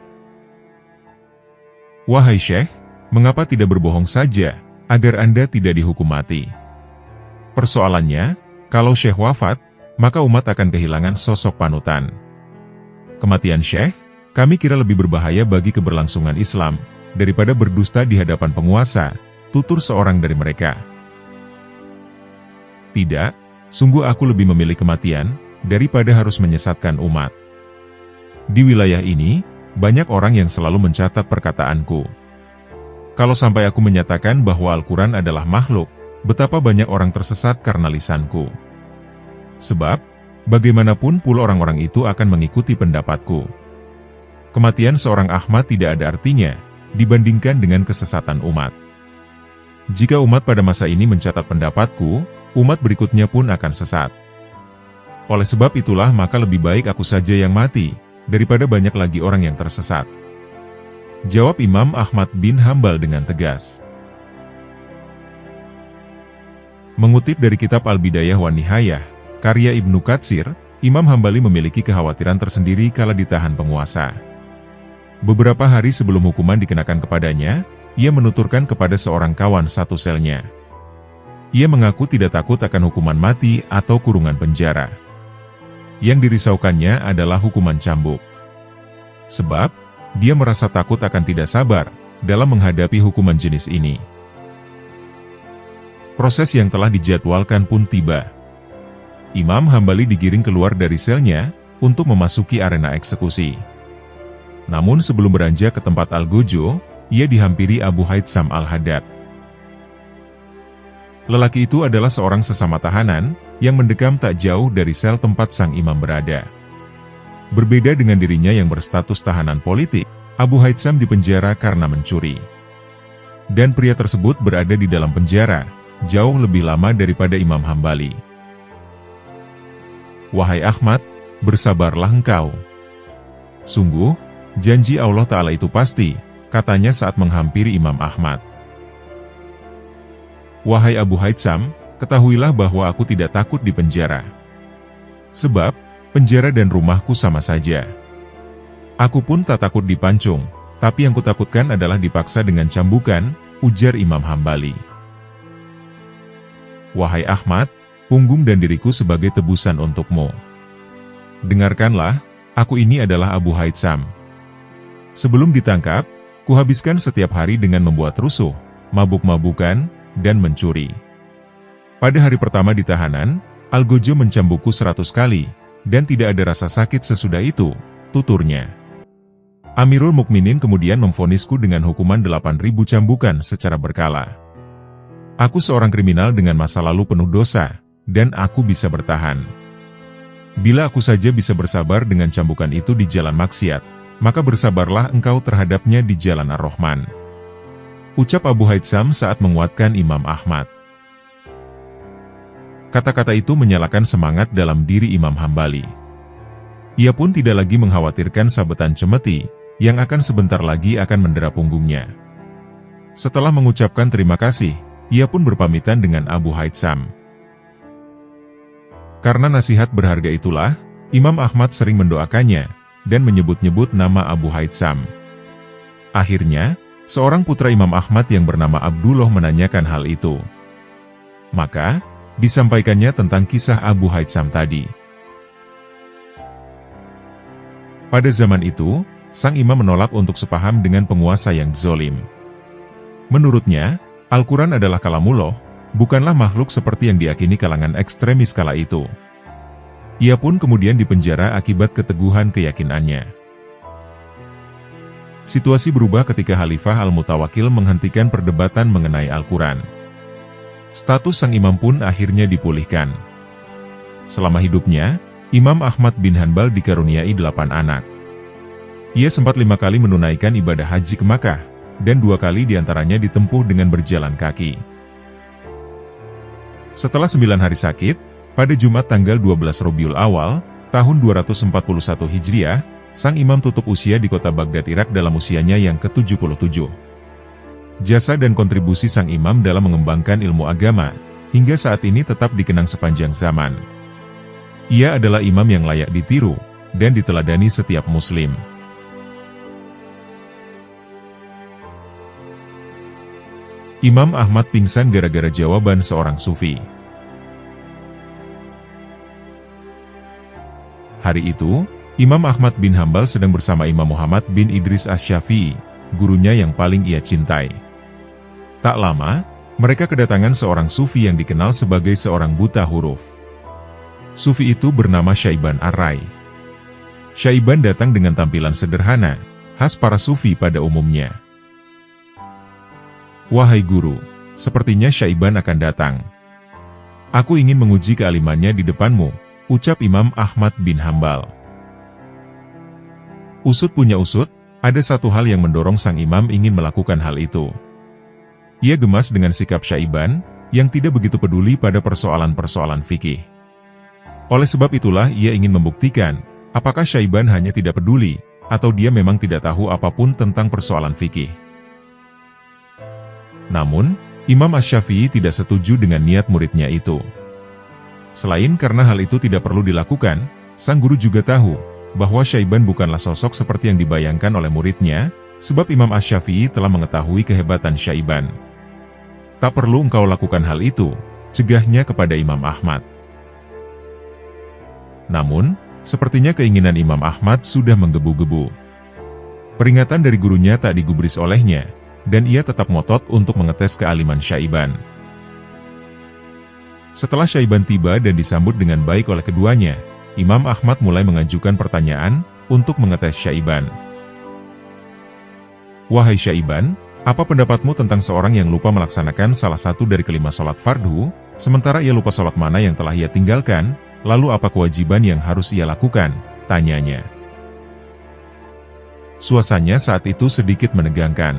Wahai Syekh, mengapa tidak berbohong saja, agar Anda tidak dihukum mati? Persoalannya, kalau Syekh wafat, maka umat akan kehilangan sosok panutan. Kematian Syekh, kami kira lebih berbahaya bagi keberlangsungan Islam, daripada berdusta di hadapan penguasa, tutur seorang dari mereka. Tidak, sungguh aku lebih memilih kematian, daripada harus menyesatkan umat. Di wilayah ini, banyak orang yang selalu mencatat perkataanku. Kalau sampai aku menyatakan bahwa Al-Quran adalah makhluk, betapa banyak orang tersesat karena lisanku. Sebab, bagaimanapun pula orang-orang itu akan mengikuti pendapatku. Kematian seorang Ahmad tidak ada artinya, dibandingkan dengan kesesatan umat. Jika umat pada masa ini mencatat pendapatku, umat berikutnya pun akan sesat. Oleh sebab itulah maka lebih baik aku saja yang mati, daripada banyak lagi orang yang tersesat. Jawab Imam Ahmad bin Hanbal dengan tegas. Mengutip dari kitab Al-Bidayah wa Nihayah, karya Ibnu Katsir, Imam Hambali memiliki kekhawatiran tersendiri kala ditahan penguasa. Beberapa hari sebelum hukuman dikenakan kepadanya, ia menuturkan kepada seorang kawan satu selnya. Ia mengaku tidak takut akan hukuman mati atau kurungan penjara. Yang dirisaukannya adalah hukuman cambuk. Sebab, dia merasa takut akan tidak sabar dalam menghadapi hukuman jenis ini. Proses yang telah dijadwalkan pun tiba. Imam Hambali digiring keluar dari selnya untuk memasuki arena eksekusi. Namun sebelum beranjak ke tempat Al-Gojo, ia dihampiri Abu Haitsam Al-Haddad. Lelaki itu adalah seorang sesama tahanan yang mendekam tak jauh dari sel tempat sang imam berada. Berbeda dengan dirinya yang berstatus tahanan politik, Abu Haitsam dipenjara karena mencuri. Dan pria tersebut berada di dalam penjara, jauh lebih lama daripada Imam Hambali. Wahai Ahmad, bersabarlah engkau. Sungguh, janji Allah Ta'ala itu pasti, katanya saat menghampiri Imam Ahmad. Wahai Abu Haitsam, ketahuilah bahwa aku tidak takut di penjara. Sebab, penjara dan rumahku sama saja. Aku pun tak takut dipancung, tapi yang kutakutkan adalah dipaksa dengan cambukan, ujar Imam Hambali. Wahai Ahmad, punggung dan diriku sebagai tebusan untukmu. Dengarkanlah, aku ini adalah Abu Haitsam. Sebelum ditangkap, kuhabiskan setiap hari dengan membuat rusuh, mabuk-mabukan, dan mencuri. Pada hari pertama di tahanan, Algojo mencambukku 100 kali, dan tidak ada rasa sakit sesudah itu, tuturnya. Amirul Mukminin kemudian memvonisku dengan hukuman 8.000 cambukan secara berkala. Aku seorang kriminal dengan masa lalu penuh dosa, dan aku bisa bertahan. Bila aku saja bisa bersabar dengan cambukan itu di jalan maksiat, maka bersabarlah engkau terhadapnya di jalan Ar-Rahman. Ucap Abu Haitsam saat menguatkan Imam Ahmad. Kata-kata itu menyalakan semangat dalam diri Imam Hambali. Ia pun tidak lagi mengkhawatirkan sabetan cemeti, yang akan sebentar lagi akan mendera punggungnya. Setelah mengucapkan terima kasih, ia pun berpamitan dengan Abu Haitsam. Karena nasihat berharga itulah, Imam Ahmad sering mendoakannya, dan menyebut-nyebut nama Abu Haitsam. Akhirnya, seorang putra Imam Ahmad yang bernama Abdullah menanyakan hal itu. Maka, disampaikannya tentang kisah Abu Haitsam tadi. Pada zaman itu, sang imam menolak untuk sepaham dengan penguasa yang zalim. Menurutnya, Al-Quran adalah kalamullah, bukanlah makhluk seperti yang diyakini kalangan ekstremis kala itu. Ia pun kemudian dipenjara akibat keteguhan keyakinannya. Situasi berubah ketika Khalifah Al-Mutawakkil menghentikan perdebatan mengenai Al-Quran. Status sang imam pun akhirnya dipulihkan. Selama hidupnya, Imam Ahmad bin Hanbal dikaruniai 8 anak. Ia sempat 5 kali menunaikan ibadah haji ke Makkah, dan 2 kali diantaranya ditempuh dengan berjalan kaki. Setelah 9 hari sakit, pada Jumat tanggal 12 Rabiul Awal, tahun 241 Hijriah, sang imam tutup usia di kota Baghdad, Irak dalam usianya yang ke-77. Jasa dan kontribusi sang imam dalam mengembangkan ilmu agama, hingga saat ini tetap dikenang sepanjang zaman. Ia adalah imam yang layak ditiru, dan diteladani setiap muslim. Imam Ahmad pingsan gara-gara jawaban seorang sufi. Hari itu, Imam Ahmad bin Hanbal sedang bersama Imam Muhammad bin Idris Asy-Syafi'i, gurunya yang paling ia cintai. Tak lama, mereka kedatangan seorang sufi yang dikenal sebagai seorang buta huruf. Sufi itu bernama Syaiban Ar-Rai. Syaiban datang dengan tampilan sederhana, khas para sufi pada umumnya. Wahai guru, sepertinya Syaiban akan datang. Aku ingin menguji kealimannya di depanmu, ucap Imam Ahmad bin Hanbal. Usut punya usut, ada satu hal yang mendorong sang imam ingin melakukan hal itu. Ia gemas dengan sikap Syaiban, yang tidak begitu peduli pada persoalan-persoalan fikih. Oleh sebab itulah ia ingin membuktikan, apakah Syaiban hanya tidak peduli, atau dia memang tidak tahu apapun tentang persoalan fikih. Namun, Imam Asy-Syafi'i tidak setuju dengan niat muridnya itu. Selain karena hal itu tidak perlu dilakukan, sang guru juga tahu, bahwa Syaiban bukanlah sosok seperti yang dibayangkan oleh muridnya, sebab Imam Asy-Syafi'i telah mengetahui kehebatan Syaiban. Tak perlu engkau lakukan hal itu, cegahnya kepada Imam Ahmad. Namun, sepertinya keinginan Imam Ahmad sudah menggebu-gebu. Peringatan dari gurunya tak digubris olehnya, dan ia tetap ngotot untuk mengetes kealiman Syaiban. Setelah Syaiban tiba dan disambut dengan baik oleh keduanya, Imam Ahmad mulai mengajukan pertanyaan untuk mengetes Syaiban. Wahai Syaiban, apa pendapatmu tentang seorang yang lupa melaksanakan salah satu dari kelima sholat fardu, sementara ia lupa sholat mana yang telah ia tinggalkan, lalu apa kewajiban yang harus ia lakukan? Tanyanya. Suasananya saat itu sedikit menegangkan.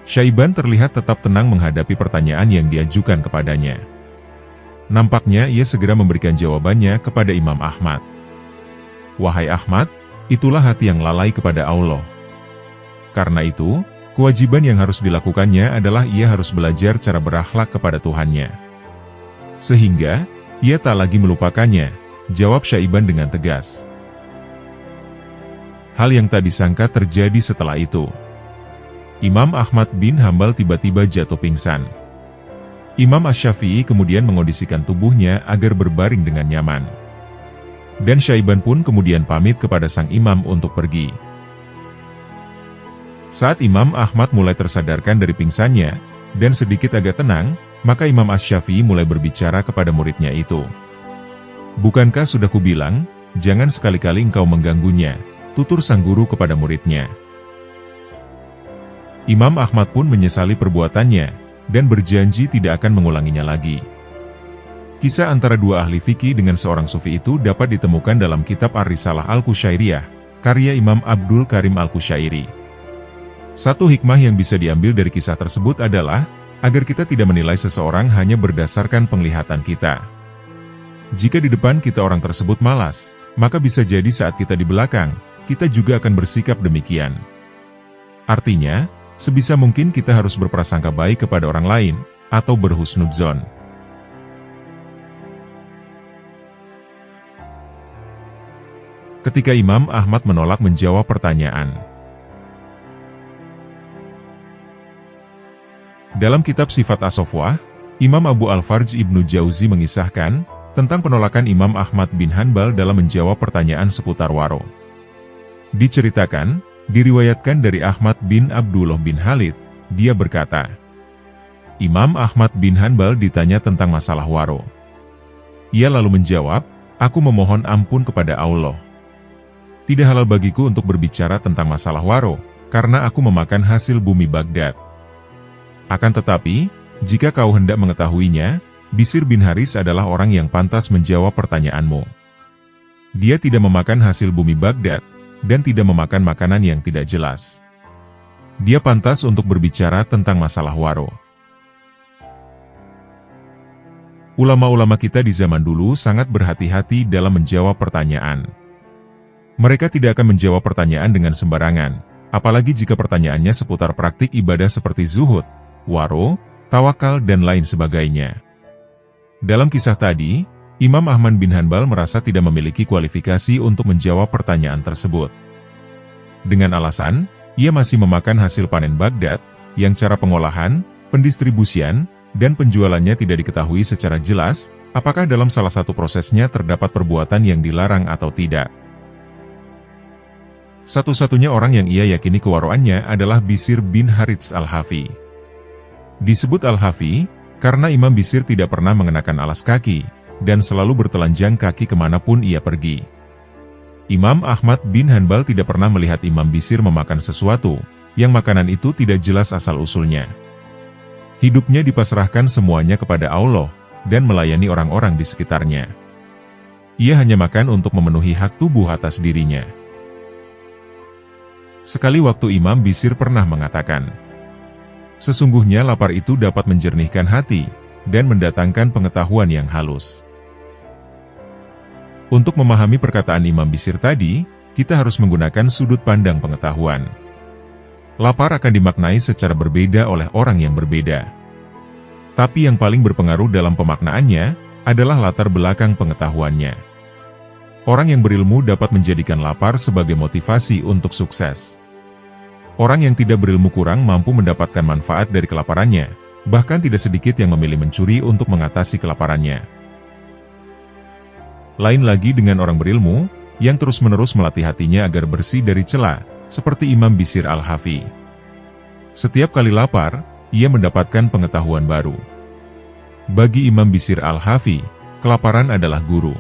Syaiban terlihat tetap tenang menghadapi pertanyaan yang diajukan kepadanya. Nampaknya ia segera memberikan jawabannya kepada Imam Ahmad. Wahai Ahmad, itulah hati yang lalai kepada Allah. Karena itu, kewajiban yang harus dilakukannya adalah ia harus belajar cara berakhlak kepada Tuhannya. Sehingga, ia tak lagi melupakannya, jawab Syaiban dengan tegas. Hal yang tak disangka terjadi setelah itu. Imam Ahmad bin Hambal tiba-tiba jatuh pingsan. Imam Asy-Syafi'i kemudian mengondisikan tubuhnya agar berbaring dengan nyaman. Dan Syaiban pun kemudian pamit kepada sang imam untuk pergi. Saat Imam Ahmad mulai tersadarkan dari pingsannya, dan sedikit agak tenang, maka Imam Asy-Syafi'i mulai berbicara kepada muridnya itu. "Bukankah sudah kubilang, jangan sekali-kali engkau mengganggunya," tutur sang guru kepada muridnya. Imam Ahmad pun menyesali perbuatannya, dan berjanji tidak akan mengulanginya lagi. Kisah antara dua ahli fikih dengan seorang sufi itu dapat ditemukan dalam kitab Ar-Risalah Al-Qusyairiyah, karya Imam Abdul Karim Al-Qusyairi. Satu hikmah yang bisa diambil dari kisah tersebut adalah, agar kita tidak menilai seseorang hanya berdasarkan penglihatan kita. Jika di depan kita orang tersebut malas, maka bisa jadi saat kita di belakang, kita juga akan bersikap demikian. Artinya, sebisa mungkin kita harus berprasangka baik kepada orang lain, atau berhusnudzon. Ketika Imam Ahmad menolak menjawab pertanyaan. Dalam kitab Sifat As-Sofwah, Imam Abu Al-Farj Ibnu Jauzi mengisahkan tentang penolakan Imam Ahmad bin Hanbal dalam menjawab pertanyaan seputar waro. Diceritakan, diriwayatkan dari Ahmad bin Abdullah bin Khalid, dia berkata, Imam Ahmad bin Hanbal ditanya tentang masalah waro. Ia lalu menjawab, "Aku memohon ampun kepada Allah. Tidak halal bagiku untuk berbicara tentang masalah waro, karena aku memakan hasil bumi Baghdad. Akan tetapi, jika kau hendak mengetahuinya, Bishr bin Haris adalah orang yang pantas menjawab pertanyaanmu. Dia tidak memakan hasil bumi Baghdad, dan tidak memakan makanan yang tidak jelas. Dia pantas untuk berbicara tentang masalah waro." Ulama-ulama kita di zaman dulu sangat berhati-hati dalam menjawab pertanyaan. Mereka tidak akan menjawab pertanyaan dengan sembarangan, apalagi jika pertanyaannya seputar praktik ibadah seperti zuhud, waro, tawakal dan lain sebagainya. Dalam kisah tadi, Imam Ahmad bin Hanbal merasa tidak memiliki kualifikasi untuk menjawab pertanyaan tersebut. Dengan alasan, ia masih memakan hasil panen Baghdad, yang cara pengolahan, pendistribusian, dan penjualannya tidak diketahui secara jelas, apakah dalam salah satu prosesnya terdapat perbuatan yang dilarang atau tidak. Satu-satunya orang yang ia yakini kewaroannya adalah Bishr bin Harits Al-Hafi. Disebut Al-Hafi, karena Imam Bishr tidak pernah mengenakan alas kaki, dan selalu bertelanjang kaki kemanapun ia pergi. Imam Ahmad bin Hanbal tidak pernah melihat Imam Bishr memakan sesuatu, yang makanan itu tidak jelas asal-usulnya. Hidupnya dipasrahkan semuanya kepada Allah, dan melayani orang-orang di sekitarnya. Ia hanya makan untuk memenuhi hak tubuh atas dirinya. Sekali waktu Imam Bishr pernah mengatakan, "Sesungguhnya lapar itu dapat menjernihkan hati, dan mendatangkan pengetahuan yang halus." Untuk memahami perkataan Imam Bishr tadi, kita harus menggunakan sudut pandang pengetahuan. Lapar akan dimaknai secara berbeda oleh orang yang berbeda. Tapi yang paling berpengaruh dalam pemaknaannya, adalah latar belakang pengetahuannya. Orang yang berilmu dapat menjadikan lapar sebagai motivasi untuk sukses. Orang yang tidak berilmu kurang mampu mendapatkan manfaat dari kelaparannya, bahkan tidak sedikit yang memilih mencuri untuk mengatasi kelaparannya. Lain lagi dengan orang berilmu, yang terus-menerus melatih hatinya agar bersih dari cela, seperti Imam Bishr Al-Hafi. Setiap kali lapar, ia mendapatkan pengetahuan baru. Bagi Imam Bishr Al-Hafi, kelaparan adalah guru.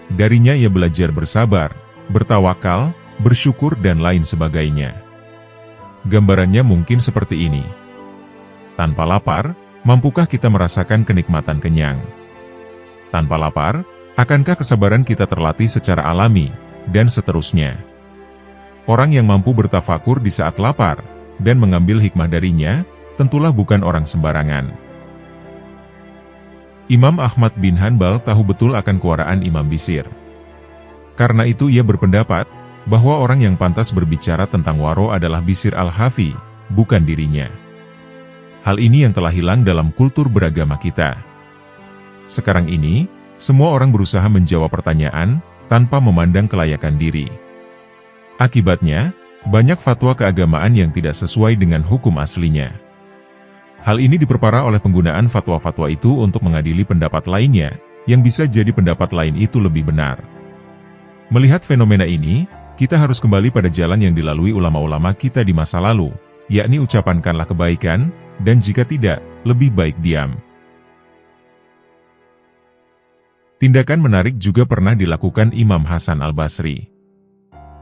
Darinya ia belajar bersabar, bertawakal, bersyukur dan lain sebagainya. Gambarannya mungkin seperti ini. Tanpa lapar, mampukah kita merasakan kenikmatan kenyang? Tanpa lapar, akankah kesabaran kita terlatih secara alami, dan seterusnya? Orang yang mampu bertafakur di saat lapar, dan mengambil hikmah darinya, tentulah bukan orang sembarangan. Imam Ahmad bin Hanbal tahu betul akan kewaraan Imam Bishr. Karena itu ia berpendapat, bahwa orang yang pantas berbicara tentang waro adalah Bishr al-Hafi, bukan dirinya. Hal ini yang telah hilang dalam kultur beragama kita. Sekarang ini, semua orang berusaha menjawab pertanyaan, tanpa memandang kelayakan diri. Akibatnya, banyak fatwa keagamaan yang tidak sesuai dengan hukum aslinya. Hal ini diperparah oleh penggunaan fatwa-fatwa itu untuk mengadili pendapat lainnya, yang bisa jadi pendapat lain itu lebih benar. Melihat fenomena ini, kita harus kembali pada jalan yang dilalui ulama-ulama kita di masa lalu, yakni ucapkanlah kebaikan, dan jika tidak, lebih baik diam. Tindakan menarik juga pernah dilakukan Imam Hasan al-Basri.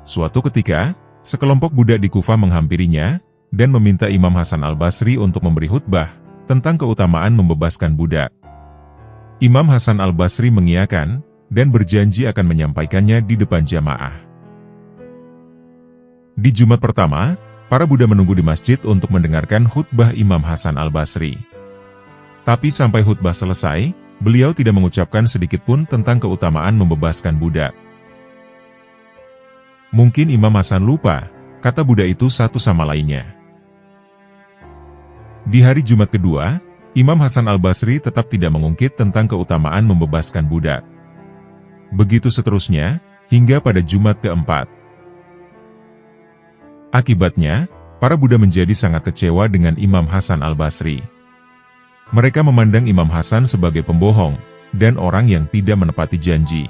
Suatu ketika, sekelompok budak di Kufah menghampirinya, dan meminta Imam Hasan al-Basri untuk memberi khutbah tentang keutamaan membebaskan budak. Imam Hasan al-Basri mengiyakan, dan berjanji akan menyampaikannya di depan jamaah. Di Jumat pertama, para budak menunggu di masjid untuk mendengarkan khutbah Imam Hasan al-Basri. Tapi sampai khutbah selesai, beliau tidak mengucapkan sedikit pun tentang keutamaan membebaskan budak. Mungkin Imam Hasan lupa, kata budak itu satu sama lainnya. Di hari Jumat kedua, Imam Hasan al-Basri tetap tidak mengungkit tentang keutamaan membebaskan budak. Begitu seterusnya, hingga pada Jumat keempat. Akibatnya, para budak menjadi sangat kecewa dengan Imam Hasan al-Basri. Mereka memandang Imam Hasan sebagai pembohong, dan orang yang tidak menepati janji.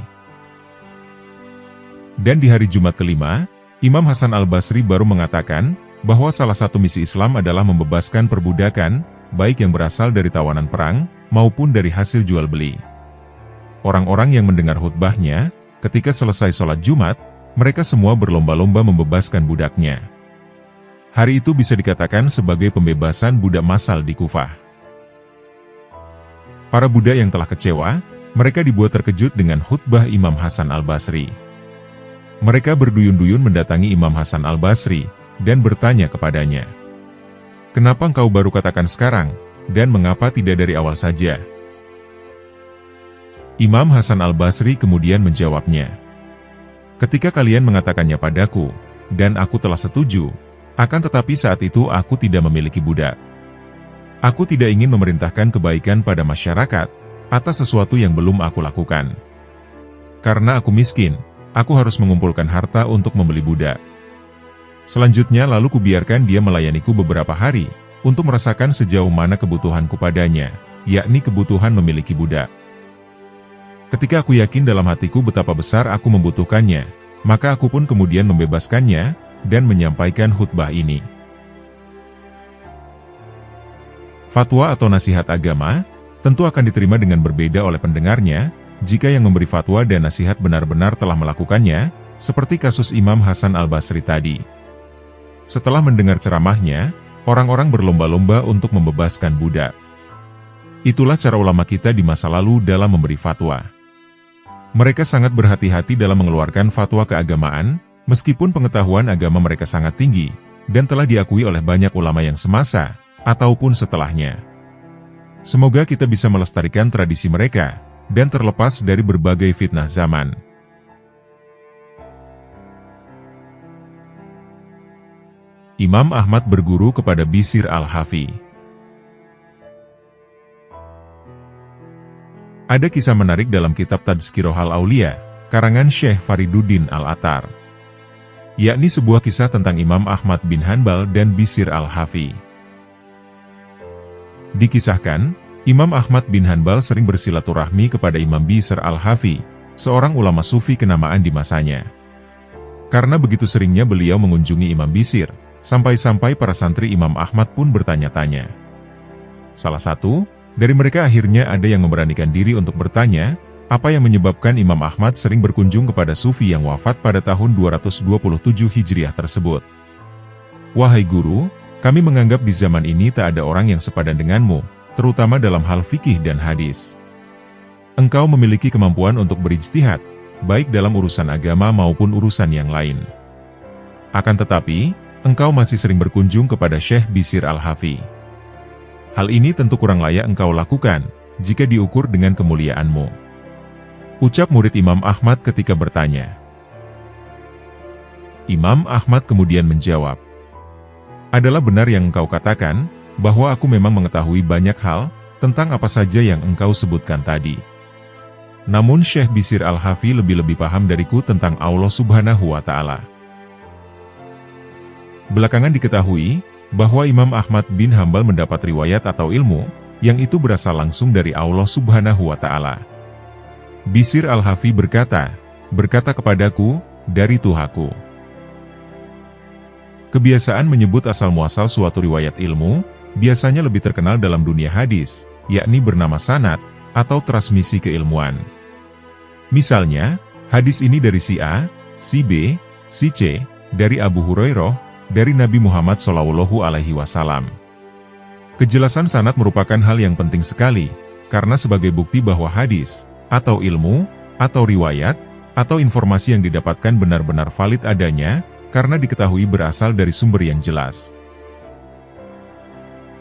Dan di hari Jumat kelima, Imam Hasan al-Basri baru mengatakan, bahwa salah satu misi Islam adalah membebaskan perbudakan, baik yang berasal dari tawanan perang, maupun dari hasil jual beli. Orang-orang yang mendengar khutbahnya, ketika selesai sholat Jumat, mereka semua berlomba-lomba membebaskan budaknya. Hari itu bisa dikatakan sebagai pembebasan budak massal di Kufah. Para budak yang telah kecewa, mereka dibuat terkejut dengan khutbah Imam Hasan al-Basri. Mereka berduyun-duyun mendatangi Imam Hasan al-Basri, dan bertanya kepadanya, "Kenapa engkau baru katakan sekarang, dan mengapa tidak dari awal saja?" Imam Hasan al-Basri kemudian menjawabnya, "Ketika kalian mengatakannya padaku, dan aku telah setuju, akan tetapi saat itu aku tidak memiliki budak. Aku tidak ingin memerintahkan kebaikan pada masyarakat, atas sesuatu yang belum aku lakukan. Karena aku miskin, aku harus mengumpulkan harta untuk membeli budak. Selanjutnya lalu kubiarkan dia melayaniku beberapa hari, untuk merasakan sejauh mana kebutuhanku padanya, yakni kebutuhan memiliki budak. Ketika aku yakin dalam hatiku betapa besar aku membutuhkannya, maka aku pun kemudian membebaskannya, dan menyampaikan khutbah ini." Fatwa atau nasihat agama, tentu akan diterima dengan berbeda oleh pendengarnya, jika yang memberi fatwa dan nasihat benar-benar telah melakukannya, seperti kasus Imam Hasan al-Basri tadi. Setelah mendengar ceramahnya, orang-orang berlomba-lomba untuk membebaskan budak. Itulah cara ulama kita di masa lalu dalam memberi fatwa. Mereka sangat berhati-hati dalam mengeluarkan fatwa keagamaan, meskipun pengetahuan agama mereka sangat tinggi, dan telah diakui oleh banyak ulama yang semasa, ataupun setelahnya. Semoga kita bisa melestarikan tradisi mereka, dan terlepas dari berbagai fitnah zaman. Imam Ahmad berguru kepada Bishr al-Hafi. Ada kisah menarik dalam kitab Tadhkirahul Aulia, karangan Syekh Fariduddin al-Attar. Yakni sebuah kisah tentang Imam Ahmad bin Hanbal dan Bishr al-Hafi. Dikisahkan, Imam Ahmad bin Hanbal sering bersilaturahmi kepada Imam Bishr al-Hafi, seorang ulama sufi kenamaan di masanya. Karena begitu seringnya beliau mengunjungi Imam Bishr, sampai-sampai para santri Imam Ahmad pun bertanya-tanya. Salah satu dari mereka akhirnya ada yang memberanikan diri untuk bertanya, apa yang menyebabkan Imam Ahmad sering berkunjung kepada sufi yang wafat pada tahun 227 Hijriah tersebut. "Wahai guru, kami menganggap di zaman ini tak ada orang yang sepadan denganmu, terutama dalam hal fikih dan hadis. Engkau memiliki kemampuan untuk berijtihad, baik dalam urusan agama maupun urusan yang lain. Akan tetapi, engkau masih sering berkunjung kepada Syekh Bishr al-Hafi. Hal ini tentu kurang layak engkau lakukan, jika diukur dengan kemuliaanmu," ucap murid Imam Ahmad ketika bertanya. Imam Ahmad kemudian menjawab, "Adalah benar yang engkau katakan, bahwa aku memang mengetahui banyak hal, tentang apa saja yang engkau sebutkan tadi. Namun Syekh Bishr Al-Hafi lebih-lebih paham dariku tentang Allah Subhanahu wa Ta'ala." Belakangan diketahui, bahwa Imam Ahmad bin Hambal mendapat riwayat atau ilmu, yang itu berasal langsung dari Allah Subhanahu wa Ta'ala. Bishr Al-Hafi berkata kepadaku, dari Tuhaku. Kebiasaan menyebut asal-muasal suatu riwayat ilmu, biasanya lebih terkenal dalam dunia hadis, yakni bernama sanad, atau transmisi keilmuan. Misalnya, hadis ini dari si A, si B, si C, dari Abu Hurairah, dari Nabi Muhammad SAW. Kejelasan sanad merupakan hal yang penting sekali, karena sebagai bukti bahwa hadis, atau ilmu, atau riwayat, atau informasi yang didapatkan benar-benar valid adanya, karena diketahui berasal dari sumber yang jelas.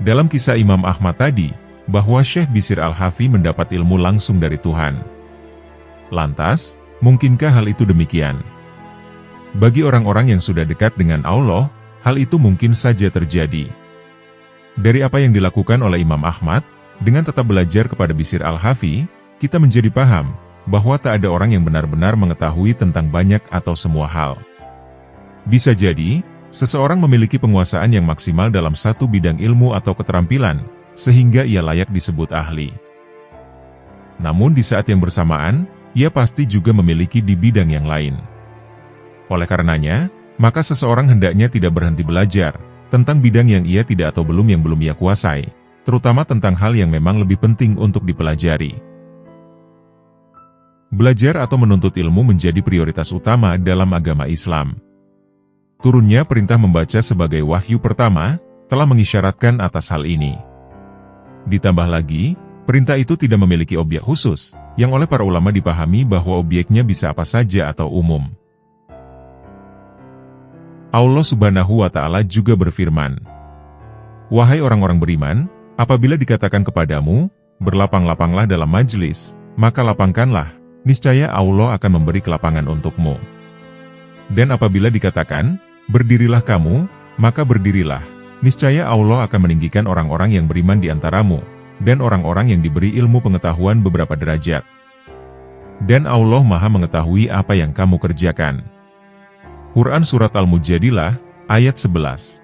Dalam kisah Imam Ahmad tadi, bahwa Syekh Bishr Al-Hafi mendapat ilmu langsung dari Tuhan. Lantas, mungkinkah hal itu demikian? Bagi orang-orang yang sudah dekat dengan Allah, hal itu mungkin saja terjadi. Dari apa yang dilakukan oleh Imam Ahmad, dengan tetap belajar kepada Bishr Al-Hafi, kita menjadi paham, bahwa tak ada orang yang benar-benar mengetahui tentang banyak atau semua hal. Bisa jadi, seseorang memiliki penguasaan yang maksimal dalam satu bidang ilmu atau keterampilan, sehingga ia layak disebut ahli. Namun di saat yang bersamaan, ia pasti juga memiliki di bidang yang lain. Oleh karenanya, maka seseorang hendaknya tidak berhenti belajar, tentang bidang yang ia tidak atau belum ia kuasai, terutama tentang hal yang memang lebih penting untuk dipelajari. Belajar atau menuntut ilmu menjadi prioritas utama dalam agama Islam. Turunnya perintah membaca sebagai wahyu pertama, telah mengisyaratkan atas hal ini. Ditambah lagi, perintah itu tidak memiliki objek khusus, yang oleh para ulama dipahami bahwa objeknya bisa apa saja atau umum. Allah Subhanahu wa Ta'ala juga berfirman, "Wahai orang-orang beriman, apabila dikatakan kepadamu, berlapang-lapanglah dalam majlis, maka lapangkanlah, niscaya Allah akan memberi kelapangan untukmu. Dan apabila dikatakan, berdirilah kamu, maka berdirilah, niscaya Allah akan meninggikan orang-orang yang beriman di antaramu, dan orang-orang yang diberi ilmu pengetahuan beberapa derajat. Dan Allah Maha mengetahui apa yang kamu kerjakan." Quran Surat Al-Mujadilah, ayat 11.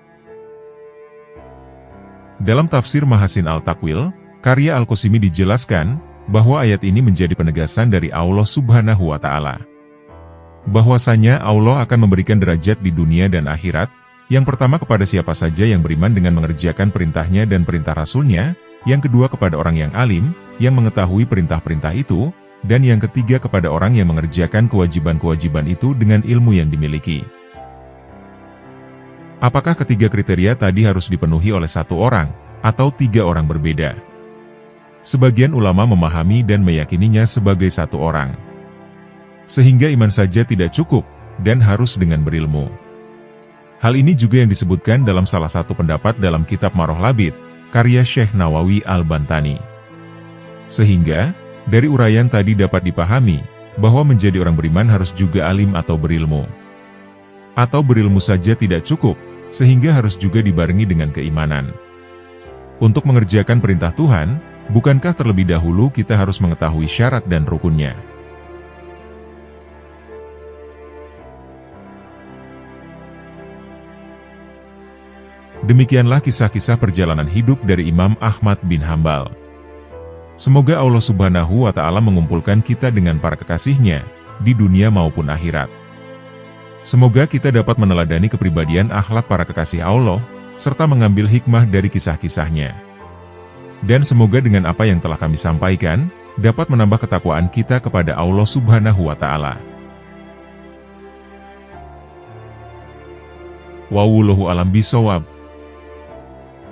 Dalam tafsir Mahasin Al-Takwil, karya Al-Qasimi dijelaskan, bahwa ayat ini menjadi penegasan dari Allah Subhanahu wa Ta'ala. Bahwasanya Allah akan memberikan derajat di dunia dan akhirat, yang pertama kepada siapa saja yang beriman dengan mengerjakan perintahnya dan perintah Rasulnya, yang kedua kepada orang yang alim, yang mengetahui perintah-perintah itu, dan yang ketiga kepada orang yang mengerjakan kewajiban-kewajiban itu dengan ilmu yang dimiliki. Apakah ketiga kriteria tadi harus dipenuhi oleh satu orang, atau tiga orang berbeda? Sebagian ulama memahami dan meyakininya sebagai satu orang. Sehingga iman saja tidak cukup, dan harus dengan berilmu. Hal ini juga yang disebutkan dalam salah satu pendapat dalam kitab Maroh Labid, karya Syekh Nawawi Al-Bantani. Sehingga, dari uraian tadi dapat dipahami, bahwa menjadi orang beriman harus juga alim atau berilmu. Atau berilmu saja tidak cukup, sehingga harus juga dibarengi dengan keimanan. Untuk mengerjakan perintah Tuhan, bukankah terlebih dahulu kita harus mengetahui syarat dan rukunnya? Demikianlah kisah-kisah perjalanan hidup dari Imam Ahmad bin Hambal. Semoga Allah Subhanahu wa Ta'ala mengumpulkan kita dengan para kekasihnya, di dunia maupun akhirat. Semoga kita dapat meneladani kepribadian akhlak para kekasih Allah, serta mengambil hikmah dari kisah-kisahnya. Dan semoga dengan apa yang telah kami sampaikan, dapat menambah ketakwaan kita kepada Allah Subhanahu wa Ta'ala. Wallahu a'lam bishawab.